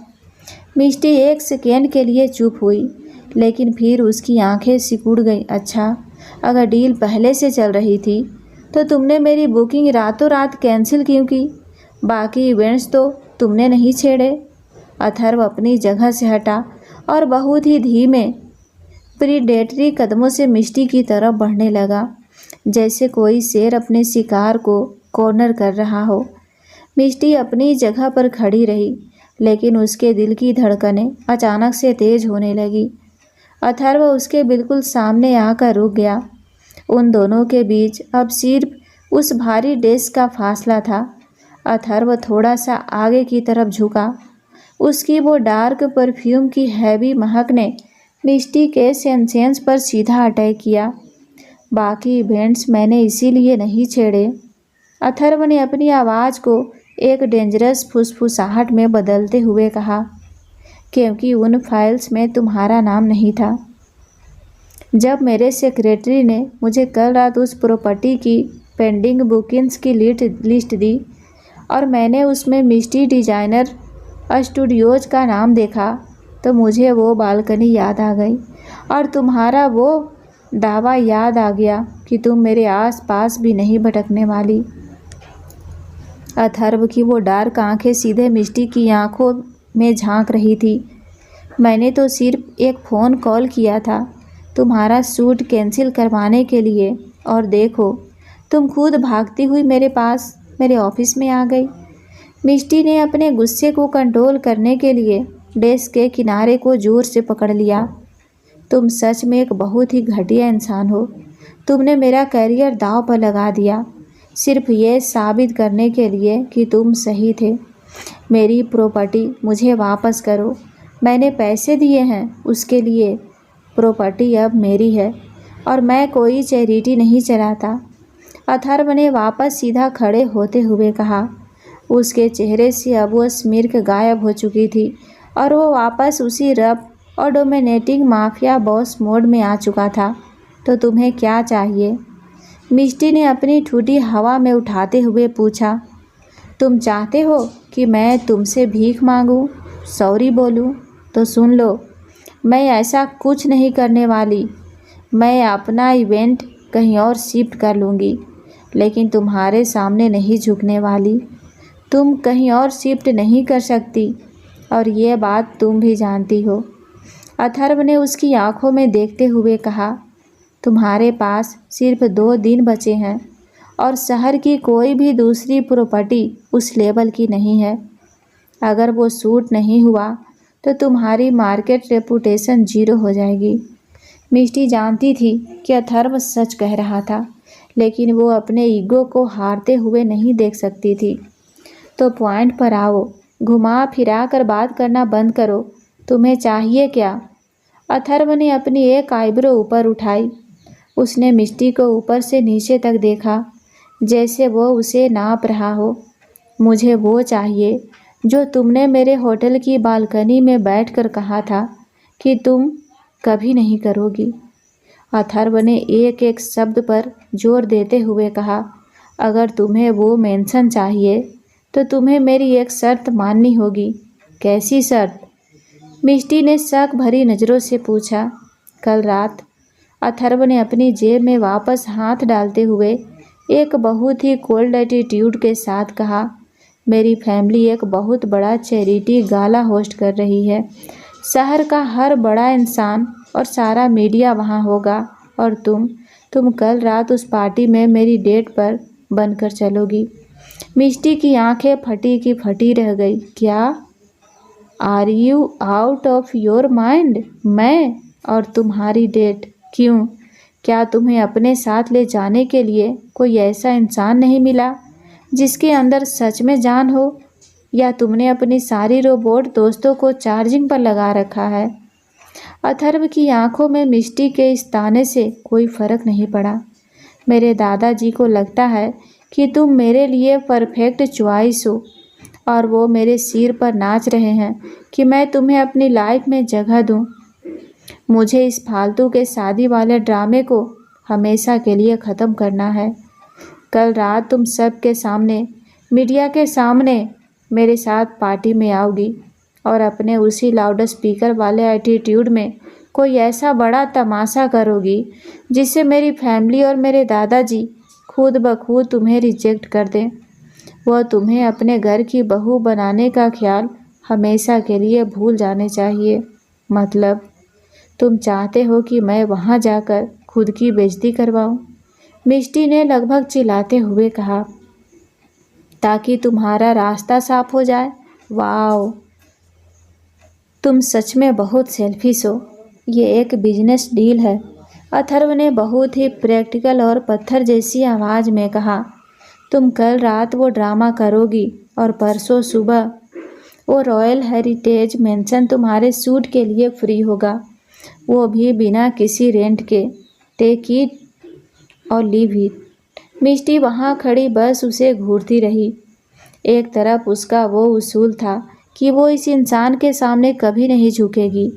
मिष्टी एक सेकेंड के लिए चुप हुई, लेकिन फिर उसकी आंखें सिकुड़ गईं। अच्छा, अगर डील पहले से चल रही थी तो तुमने मेरी बुकिंग रातों रात कैंसिल क्यों की? बाकी इवेंट्स तो तुमने नहीं छेड़े। अथर्व अपनी जगह से हटा और बहुत ही धीमे प्रीडेटरी कदमों से मिष्टी की तरफ बढ़ने लगा, जैसे कोई शेर अपने शिकार को कॉर्नर कर रहा हो। मिष्टी अपनी जगह पर खड़ी रही, लेकिन उसके दिल की धड़कनें अचानक से तेज होने लगी। अथर्व उसके बिल्कुल सामने आकर रुक गया। उन दोनों के बीच अब सिर्फ उस भारी डेस्क का फासला था। अथर्व थोड़ा सा आगे की तरफ झुका। उसकी वो डार्क परफ्यूम की हैवी महक ने मिष्टी के सेंसेस पर सीधा अटैक किया। बाकी इवेंट्स मैंने इसीलिए नहीं छेड़े। अथर्व ने अपनी आवाज़ को एक डेंजरस फुसफुसाहट में बदलते हुए कहा, क्योंकि उन फाइल्स में तुम्हारा नाम नहीं था। जब मेरे सेक्रेटरी ने मुझे कल रात उस प्रॉपर्टी की पेंडिंग बुकिंग्स की लिस्ट दी और मैंने उसमें मिष्टी डिजाइनर स्टूडियोज का नाम देखा, तो मुझे वो बालकनी याद आ गई और तुम्हारा वो दावा याद आ गया कि तुम मेरे आसपास भी नहीं भटकने वाली। अथर्व की वो डार्क आंखें सीधे मिष्टी की आंखों में झांक रही थी। मैंने तो सिर्फ एक फ़ोन कॉल किया था तुम्हारा सूट कैंसिल करवाने के लिए, और देखो तुम खुद भागती हुई मेरे ऑफिस में आ गई। मिष्टी ने अपने गुस्से को कंट्रोल करने के लिए डेस्क के किनारे को जोर से पकड़ लिया। तुम सच में एक बहुत ही घटिया इंसान हो। तुमने मेरा करियर दांव पर लगा दिया, सिर्फ ये साबित करने के लिए कि तुम सही थे। मेरी प्रॉपर्टी मुझे वापस करो। मैंने पैसे दिए हैं उसके लिए। प्रॉपर्टी अब मेरी है और मैं कोई चैरिटी नहीं चलाता। अथर्व ने वापस सीधा खड़े होते हुए कहा। उसके चेहरे से अब वो स्मिर्क गायब हो चुकी थी और वो वापस उसी रफ और डोमिनेटिंग माफिया बॉस मोड में आ चुका था। तो तुम्हें क्या चाहिए? मिष्टी ने अपनी ठूठी हवा में उठाते हुए पूछा। तुम चाहते हो कि मैं तुमसे भीख मांगूं, सॉरी बोलूं? तो सुन लो, मैं ऐसा कुछ नहीं करने वाली। मैं अपना इवेंट कहीं और शिफ्ट कर लूँगी, लेकिन तुम्हारे सामने नहीं झुकने वाली। तुम कहीं और शिफ्ट नहीं कर सकती और ये बात तुम भी जानती हो। अथर्व ने उसकी आंखों में देखते हुए कहा, तुम्हारे पास सिर्फ 2 दिन बचे हैं और शहर की कोई भी दूसरी प्रॉपर्टी उस लेवल की नहीं है। अगर वो सूट नहीं हुआ तो तुम्हारी मार्केट रेपुटेशन 0 हो जाएगी। मिष्टी जानती थी कि अथर्व सच कह रहा था, लेकिन वो अपने ईगो को हारते हुए नहीं देख सकती थी। तो पॉइंट पर आओ, घुमा फिरा कर बात करना बंद करो। तुम्हें चाहिए क्या? अथर्व ने अपनी एक आईब्रो ऊपर उठाई। उसने मिष्टी को ऊपर से नीचे तक देखा, जैसे वो उसे नाप रहा हो। मुझे वो चाहिए जो तुमने मेरे होटल की बालकनी में बैठकर कहा था कि तुम कभी नहीं करोगी। अथर्व ने एक एक शब्द पर जोर देते हुए कहा, अगर तुम्हें वो मेंशन चाहिए तो तुम्हें मेरी एक शर्त माननी होगी। कैसी शर्त? मिष्टी ने शक भरी नज़रों से पूछा। कल रात, अथर्व ने अपनी जेब में वापस हाथ डालते हुए एक बहुत ही कोल्ड एटीट्यूड के साथ कहा, मेरी फैमिली एक बहुत बड़ा चैरिटी गाला होस्ट कर रही है। शहर का हर बड़ा इंसान और सारा मीडिया वहाँ होगा और तुम कल रात उस पार्टी में मेरी डेट पर बनकर चलोगी। मिष्टी की आंखें फटी की फटी रह गई। क्या? Are you out of your mind? मैं और तुम्हारी डेट? क्यों? क्या तुम्हें अपने साथ ले जाने के लिए कोई ऐसा इंसान नहीं मिला जिसके अंदर सच में जान हो, या तुमने अपनी सारी रोबोट दोस्तों को चार्जिंग पर लगा रखा है? अथर्व की आंखों में मिष्टी के इस ताने से कोई फर्क नहीं पड़ा। मेरे दादाजी को लगता है कि तुम मेरे लिए परफेक्ट चॉइस हो और वो मेरे सिर पर नाच रहे हैं कि मैं तुम्हें अपनी लाइफ में जगह दूं। मुझे इस फालतू के शादी वाले ड्रामे को हमेशा के लिए ख़त्म करना है। कल रात तुम सब के सामने, मीडिया के सामने मेरे साथ पार्टी में आओगी और अपने उसी लाउड स्पीकर वाले एटीट्यूड में कोई ऐसा बड़ा तमाशा करोगी जिससे मेरी फैमिली और मेरे दादाजी खुद ब खुद तुम्हें रिजेक्ट कर दें। वह तुम्हें अपने घर की बहू बनाने का ख्याल हमेशा के लिए भूल जाने चाहिए। मतलब तुम चाहते हो कि मैं वहाँ जाकर खुद की बेइज्जती करवाऊँ? मिष्टी ने लगभग चिल्लाते हुए कहा, ताकि तुम्हारा रास्ता साफ हो जाए। वाओ, तुम सच में बहुत सेल्फिश हो। ये एक बिजनेस डील है, अथर्व ने बहुत ही प्रैक्टिकल और पत्थर जैसी आवाज़ में कहा। तुम कल रात वो ड्रामा करोगी और परसों सुबह वो रॉयल हेरिटेज मेंशन तुम्हारे शूट के लिए फ्री होगा, वो भी बिना किसी रेंट के। टेक इट और लीव इट। मिष्टी वहाँ खड़ी बस उसे घूरती रही। एक तरफ उसका वो उसूल था कि वो इस इंसान के सामने कभी नहीं झुकेगी,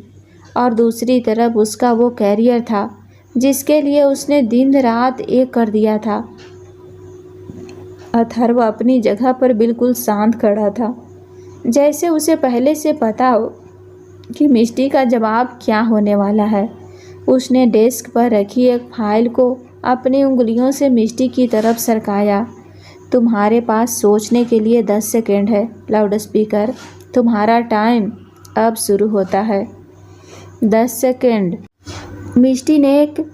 और दूसरी तरफ उसका वो कैरियर था जिसके लिए उसने दिन रात एक कर दिया था। अथर्व अपनी जगह पर बिल्कुल शांत खड़ा था, जैसे उसे पहले से पता हो कि मिष्टी का जवाब क्या होने वाला है। उसने डेस्क पर रखी एक फाइल को अपनी उंगलियों से मिष्टी की तरफ सरकाया। तुम्हारे पास सोचने के लिए 10 सेकेंड है लाउड स्पीकर। तुम्हारा टाइम अब शुरू होता है। 10 सेकेंड। मिष्टी ने एक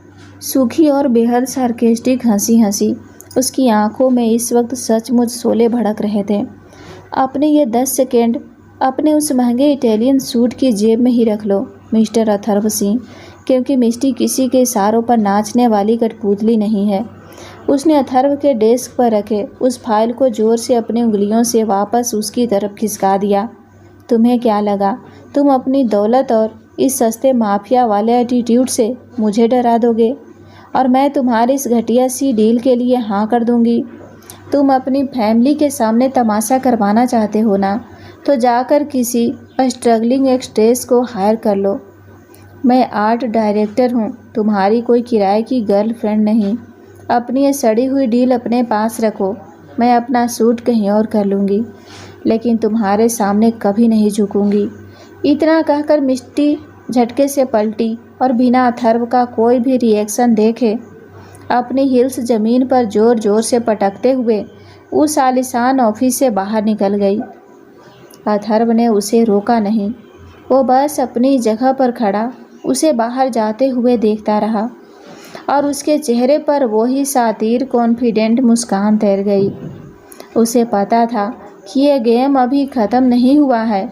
सूखी और बेहद सार्केस्टिक हंसी हंसी। उसकी आंखों में इस वक्त सचमुच शोले भड़क रहे थे। अपने ये 10 सेकेंड अपने उस महंगे इटालियन सूट की जेब में ही रख लो मिस्टर अथर्व सिंह, क्योंकि मिष्टी किसी के इशारों पर नाचने वाली कठपुतली नहीं है। उसने अथर्व के डेस्क पर रखे उस फाइल को जोर से अपनी उंगलियों से वापस उसकी तरफ खिसका दिया। तुम्हें क्या लगा तुम अपनी दौलत और इस सस्ते माफिया वाले एटीट्यूड से मुझे डरा दोगे और मैं तुम्हारी इस घटिया सी डील के लिए हाँ कर दूंगी? तुम अपनी फैमिली के सामने तमाशा करवाना चाहते हो ना, तो जाकर किसी स्ट्रगलिंग एक्ट्रेस को हायर कर लो। मैं आर्ट डायरेक्टर हूँ, तुम्हारी कोई किराए की गर्लफ्रेंड नहीं। अपनी ये सड़ी हुई डील अपने पास रखो, मैं अपना सूट कहीं और कर लूँगी, लेकिन तुम्हारे सामने कभी नहीं झुकूँगी। इतना कहकर मिष्टी झटके से पलटी और बिना अथर्व का कोई भी रिएक्शन देखे अपनी हिल्स ज़मीन पर ज़ोर ज़ोर से पटकते हुए उस आलीशान ऑफिस से बाहर निकल गई। अथर्व ने उसे रोका नहीं, वो बस अपनी जगह पर खड़ा उसे बाहर जाते हुए देखता रहा और उसके चेहरे पर वही सातिर कॉन्फिडेंट मुस्कान तैर गई। उसे पता था कि ये गेम अभी ख़त्म नहीं हुआ है।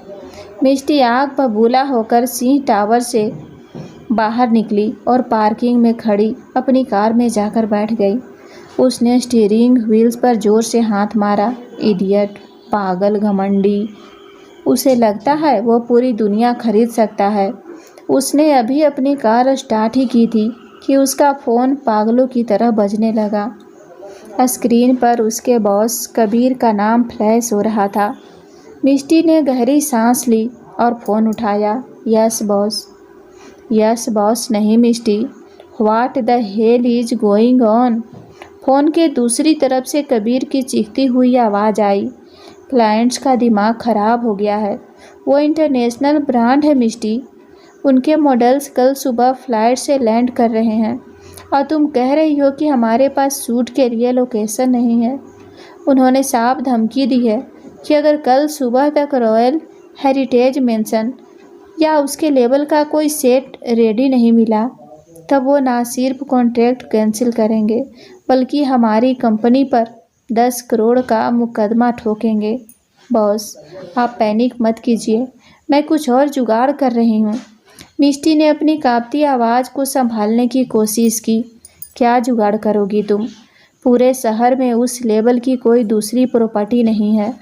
मिष्टी आग बबूला होकर सिंह टावर से बाहर निकली और पार्किंग में खड़ी अपनी कार में जाकर बैठ गई। उसने स्टीयरिंग व्हील्स पर जोर से हाथ मारा। इडियट, पागल, घमंडी। उसे लगता है वो पूरी दुनिया खरीद सकता है। उसने अभी अपनी कार स्टार्ट ही की थी कि उसका फ़ोन पागलों की तरह बजने लगा। स्क्रीन पर उसके बॉस कबीर का नाम फ्लैश हो रहा था। मिष्टी ने गहरी सांस ली और फ़ोन उठाया। Yes boss. यस बॉस नहीं Mishti, what the hell is going on? Phone के दूसरी तरफ से कबीर की चीखती हुई आवाज़ आई। क्लाइंट्स का दिमाग ख़राब हो गया है। वो इंटरनेशनल ब्रांड है मिष्टी। उनके मॉडल्स कल सुबह फ्लाइट से लैंड कर रहे हैं और तुम कह रही हो कि हमारे पास शूट के लिए लोकेशन नहीं है। उन्होंने साफ धमकी दी है कि अगर कल सुबह तक रॉयल हेरिटेज मेंशन या उसके लेवल का कोई सेट रेडी नहीं मिला, तब वो ना सिर्फ कॉन्ट्रैक्ट कैंसिल करेंगे बल्कि हमारी कंपनी पर 10 करोड़ का मुकदमा ठोकेंगे। बॉस, आप पैनिक मत कीजिए, मैं कुछ और जुगाड़ कर रही हूँ। मिष्टी ने अपनी कांपती आवाज़ को संभालने की कोशिश की। क्या जुगाड़ करोगी तुम? पूरे शहर में उस लेवल की कोई दूसरी प्रॉपर्टी नहीं है।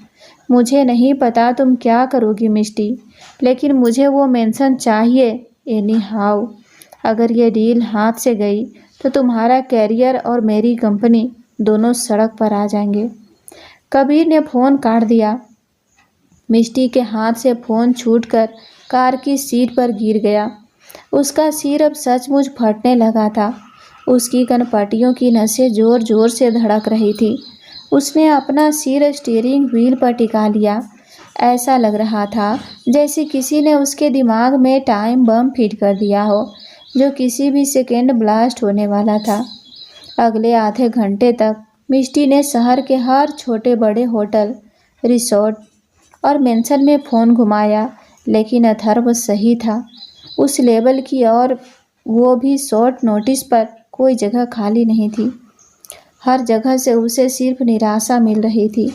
मुझे नहीं पता तुम क्या करोगी मिष्टी, लेकिन मुझे वो मेंशन चाहिए एनी हाउ। अगर ये डील हाथ से गई तो तुम्हारा कैरियर और मेरी कंपनी दोनों सड़क पर आ जाएंगे। कबीर ने फ़ोन काट दिया। मिष्टी के हाथ से फ़ोन छूटकर कार की सीट पर गिर गया। उसका सिर अब सचमुच फटने लगा था। उसकी कनपटियों की नसें ज़ोर ज़ोर से धड़क रही थी। उसने अपना सिर स्टीयरिंग व्हील पर टिका लिया। ऐसा लग रहा था जैसे किसी ने उसके दिमाग में टाइम बम फिट कर दिया हो, जो किसी भी सेकेंड ब्लास्ट होने वाला था। अगले आधे घंटे तक मिष्टी ने शहर के हर छोटे बड़े होटल, रिसोर्ट और मेंशन में फ़ोन घुमाया, लेकिन अथर्व सही था उस लेवल की, और वो भी शॉर्ट नोटिस पर। कोई जगह खाली नहीं थी। हर जगह से उसे सिर्फ निराशा मिल रही थी।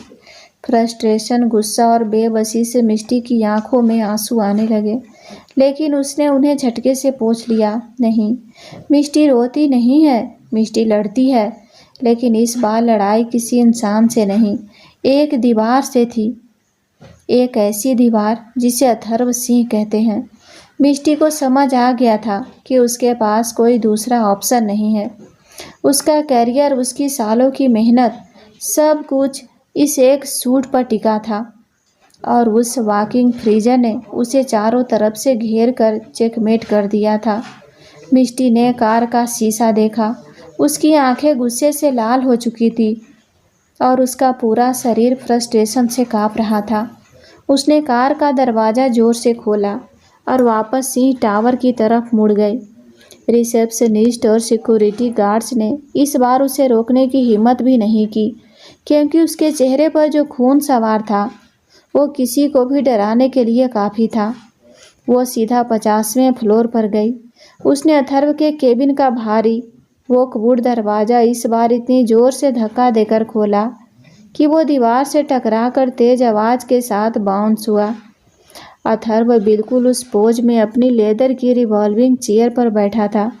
फ्रस्ट्रेशन, गुस्सा और बेबसी से मिष्टी की आंखों में आंसू आने लगे, लेकिन उसने उन्हें झटके से पोंछ लिया। नहीं, मिष्टी रोती नहीं है, मिष्टी लड़ती है, लेकिन इस बार लड़ाई किसी इंसान से नहीं, एक दीवार से थी। एक ऐसी दीवार जिसे अथर्व सिंह कहते हैं। मिष्टी को समझ आ गया था कि उसके पास कोई दूसरा ऑप्शन नहीं है। उसका करियर, उसकी सालों की मेहनत, सब कुछ इस एक सूट पर टिका था, और उस वॉकिंग फ्रीजर ने उसे चारों तरफ से घेर कर चेकमेट कर दिया था। मिष्टी ने कार का शीशा देखा। उसकी आंखें गुस्से से लाल हो चुकी थी और उसका पूरा शरीर फ्रस्ट्रेशन से कांप रहा था। उसने कार का दरवाज़ा जोर से खोला और वापस सिंह टावर की तरफ मुड़ गई। रिसेप्शनिस्ट और सिक्योरिटी गार्ड्स ने इस बार उसे रोकने की हिम्मत भी नहीं की, क्योंकि उसके चेहरे पर जो खून सवार था वो किसी को भी डराने के लिए काफ़ी था। वो सीधा 50वें फ्लोर पर गई। उसने अथर्व के केबिन का भारी वॉकवुड दरवाज़ा इस बार इतनी ज़ोर से धक्का देकर खोला कि वो दीवार से टकराकर तेज आवाज़ के साथ बाउंस हुआ। अथर्व बिल्कुल उस पोज में अपनी लेदर की रिवॉल्विंग चेयर पर बैठा था,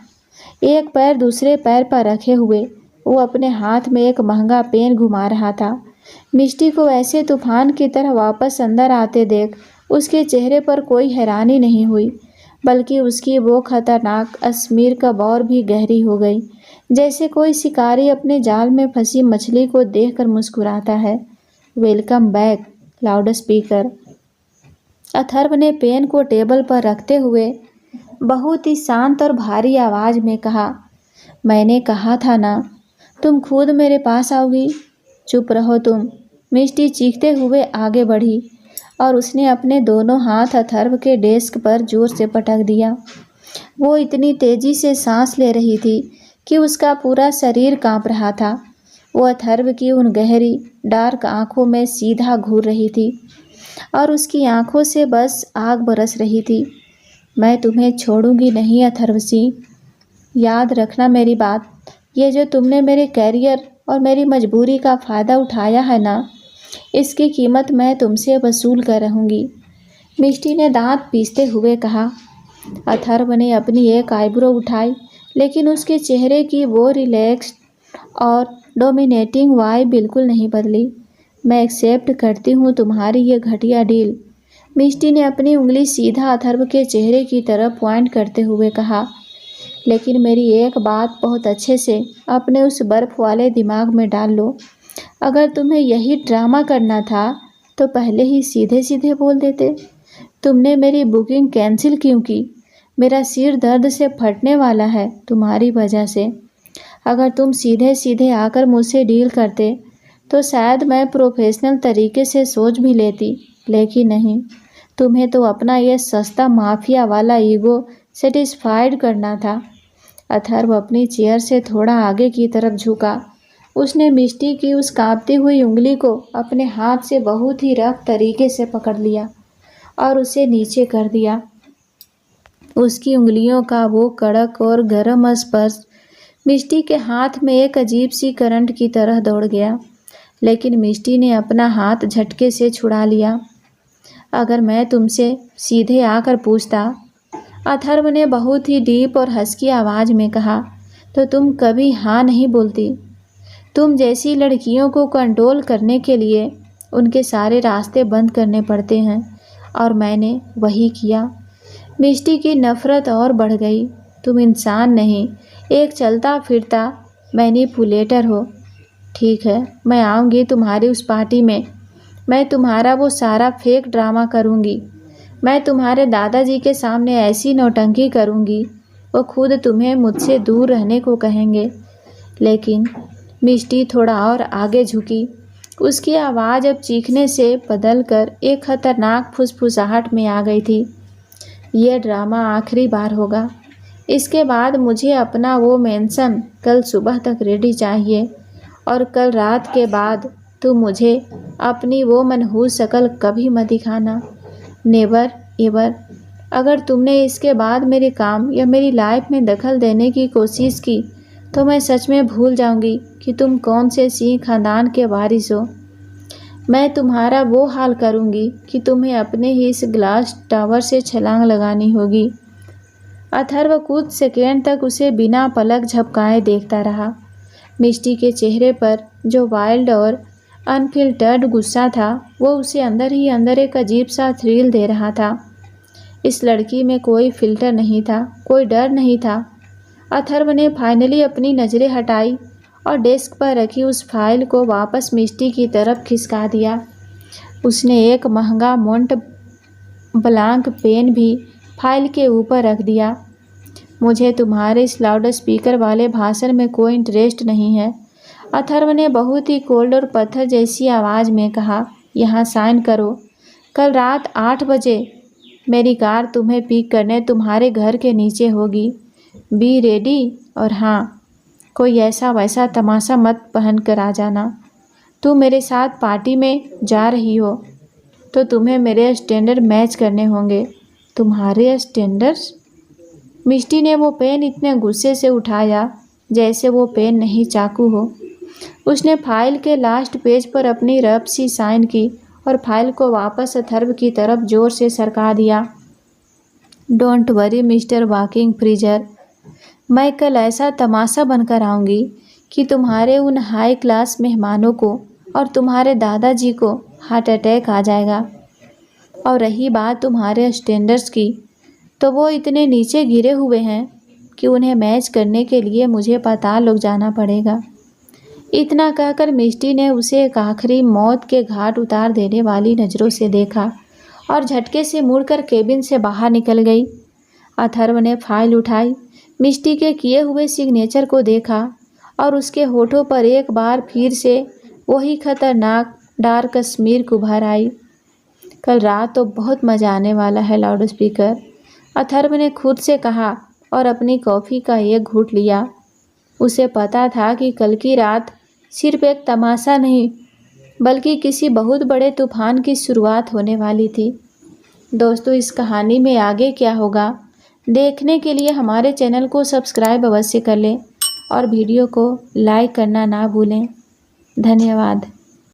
एक पैर दूसरे पैर पर रखे हुए। वो अपने हाथ में एक महंगा पेन घुमा रहा था। मिष्टी को ऐसे तूफान की तरह वापस अंदर आते देख उसके चेहरे पर कोई हैरानी नहीं हुई, बल्कि उसकी वो खतरनाक अस्मीर कब और भी गहरी हो गई, जैसे कोई शिकारी अपने जाल में फंसी मछली को देखकर मुस्कुराता है। Welcome back, loud speaker. Atharva ने पेन को टेबल पर रखते हुए बहुत ही शांत और भारी आवाज़ में कहा, मैंने कहा था ना, तुम खुद मेरे पास आओगी। चुप रहो तुम। मिष्टी चीखते हुए आगे बढ़ी और उसने अपने दोनों हाथ अथर्व के डेस्क पर जोर से पटक दिया। वो इतनी तेज़ी से सांस ले रही थी कि उसका पूरा शरीर कांप रहा था। वो अथर्व की उन गहरी डार्क आंखों में सीधा घूर रही थी और उसकी आंखों से बस आग बरस रही थी। मैं तुम्हें छोड़ूंगी नहीं अथर्व सिंह, याद रखना मेरी बात। ये जो तुमने मेरे कैरियर और मेरी मजबूरी का फ़ायदा उठाया है ना, इसकी कीमत मैं तुमसे वसूल कर रहूँगी। मिष्टी ने दांत पीसते हुए कहा। अथर्व ने अपनी एक आईब्रो उठाई, लेकिन उसके चेहरे की वो रिलैक्स्ड और डोमिनेटिंग वाइब बिल्कुल नहीं बदली। मैं एक्सेप्ट करती हूँ तुम्हारी ये घटिया डील। मिष्टी ने अपनी उंगली सीधा अथर्व के चेहरे की तरफ पॉइंट करते हुए कहा, लेकिन मेरी एक बात बहुत अच्छे से अपने उस बर्फ़ वाले दिमाग में डाल लो। अगर तुम्हें यही ड्रामा करना था तो पहले ही सीधे सीधे बोल देते। तुमने मेरी बुकिंग कैंसिल क्यों की? मेरा सिर दर्द से फटने वाला है तुम्हारी वजह से। अगर तुम सीधे सीधे आकर मुझसे डील करते तो शायद मैं प्रोफेशनल तरीके से सोच भी लेती, लेकिन नहीं, तुम्हें तो अपना ये सस्ता माफिया वाला ईगो सेटिस्फाइड करना था। अथर्व अपनी चेयर से थोड़ा आगे की तरफ झुका। उसने मिष्टी की उस कांपती हुई उंगली को अपने हाथ से बहुत ही रफ तरीके से पकड़ लिया और उसे नीचे कर दिया। उसकी उंगलियों का वो कड़क और गर्म स्पर्श मिष्टी के हाथ में एक अजीब सी करंट की तरह दौड़ गया, लेकिन मिष्टी ने अपना हाथ झटके से छुड़ा लिया। अगर मैं तुमसे सीधे आकर पूछता, अथर्व ने बहुत ही डीप और हस्की आवाज़ में कहा, तो तुम कभी हाँ नहीं बोलती। तुम जैसी लड़कियों को कंट्रोल करने के लिए उनके सारे रास्ते बंद करने पड़ते हैं, और मैंने वही किया। मिष्टी की नफ़रत और बढ़ गई। तुम इंसान नहीं, एक चलता फिरता मैनिपुलेटर हो। ठीक है, मैं आऊँगी तुम्हारी उस पार्टी में। मैं तुम्हारा वो सारा फेक ड्रामा करूँगी। मैं तुम्हारे दादाजी के सामने ऐसी नौटंकी करूँगी, वो खुद तुम्हें मुझसे दूर रहने को कहेंगे। लेकिन मिष्टी थोड़ा और आगे झुकी उसकी आवाज़ अब चीखने से बदलकर एक खतरनाक फुसफुसाहट में आ गई थी। यह ड्रामा आखिरी बार होगा। इसके बाद मुझे अपना वो मेंशन कल सुबह तक रेडी चाहिए और कल रात के बाद तुम मुझे अपनी वो मनहूस शक्ल कभी मत दिखाना। Never ever. अगर तुमने इसके बाद मेरे काम या मेरी लाइफ में दखल देने की कोशिश की तो मैं सच में भूल जाऊंगी कि तुम कौन से सिंह खानदान के वारिस हो। मैं तुम्हारा वो हाल करूंगी कि तुम्हें अपने ही इस ग्लास टावर से छलांग लगानी होगी। अथर्व कुछ सेकेंड तक उसे बिना पलक झपकाए देखता रहा। मिष्टी के चेहरे पर जो वाइल्ड और अनफिल्टर्ड गुस्सा था वो उसे अंदर ही अंदर एक अजीब सा थ्रिल दे रहा था। इस लड़की में कोई फिल्टर नहीं था, कोई डर नहीं था। अथर्व ने फाइनली अपनी नज़रें हटाई और डेस्क पर रखी उस फाइल को वापस मिष्टी की तरफ खिसका दिया। उसने एक महंगा मोंट ब्लांक पेन भी फाइल के ऊपर रख दिया। मुझे तुम्हारे इस लाउड स्पीकर वाले भाषण में कोई इंटरेस्ट नहीं है, अथर्व ने बहुत ही कोल्ड और पत्थर जैसी आवाज़ में कहा। यहाँ साइन करो। कल रात 8 बजे मेरी कार तुम्हें पिक करने तुम्हारे घर के नीचे होगी। Be ready. और हाँ, कोई ऐसा वैसा तमाशा मत पहन कर आ जाना। तुम मेरे साथ पार्टी में जा रही हो तो तुम्हें मेरे स्टैंडर्ड मैच करने होंगे। तुम्हारे स्टैंडर्ड्स? मिष्टी ने वो पेन इतने गुस्से से उठाया जैसे वो पेन नहीं चाकू हो। उसने फाइल के लास्ट पेज पर अपनी रफ सी साइन की और फाइल को वापस अथर्व की तरफ जोर से सरका दिया। Don't worry mister walking freezer, मैं कल ऐसा तमाशा बनकर आऊँगी कि तुम्हारे उन हाई क्लास मेहमानों को और तुम्हारे दादाजी को हार्ट अटैक आ जाएगा। और रही बात तुम्हारे स्टैंडर्ड्स की, तो वो इतने नीचे गिरे हुए हैं कि उन्हें मैच करने के लिए मुझे पाताल लोग जाना पड़ेगा। इतना कहकर मिष्टी ने उसे एक आखिरी मौत के घाट उतार देने वाली नज़रों से देखा और झटके से मुड़कर केबिन से बाहर निकल गई। अथर्व ने फाइल उठाई, मिष्टी के किए हुए सिग्नेचर को देखा और उसके होठों पर एक बार फिर से वही खतरनाक डार्क स्मीर उभर आई। कल रात तो बहुत मज़ा आने वाला है लाउड स्पीकर, अथर्व ने खुद से कहा और अपनी कॉफ़ी का एक घूंट लिया। उसे पता था कि कल की रात सिर्फ एक तमाशा नहीं बल्कि किसी बहुत बड़े तूफान की शुरुआत होने वाली थी। दोस्तों, इस कहानी में आगे क्या होगा देखने के लिए हमारे चैनल को सब्सक्राइब अवश्य कर लें और वीडियो को लाइक करना ना भूलें। धन्यवाद।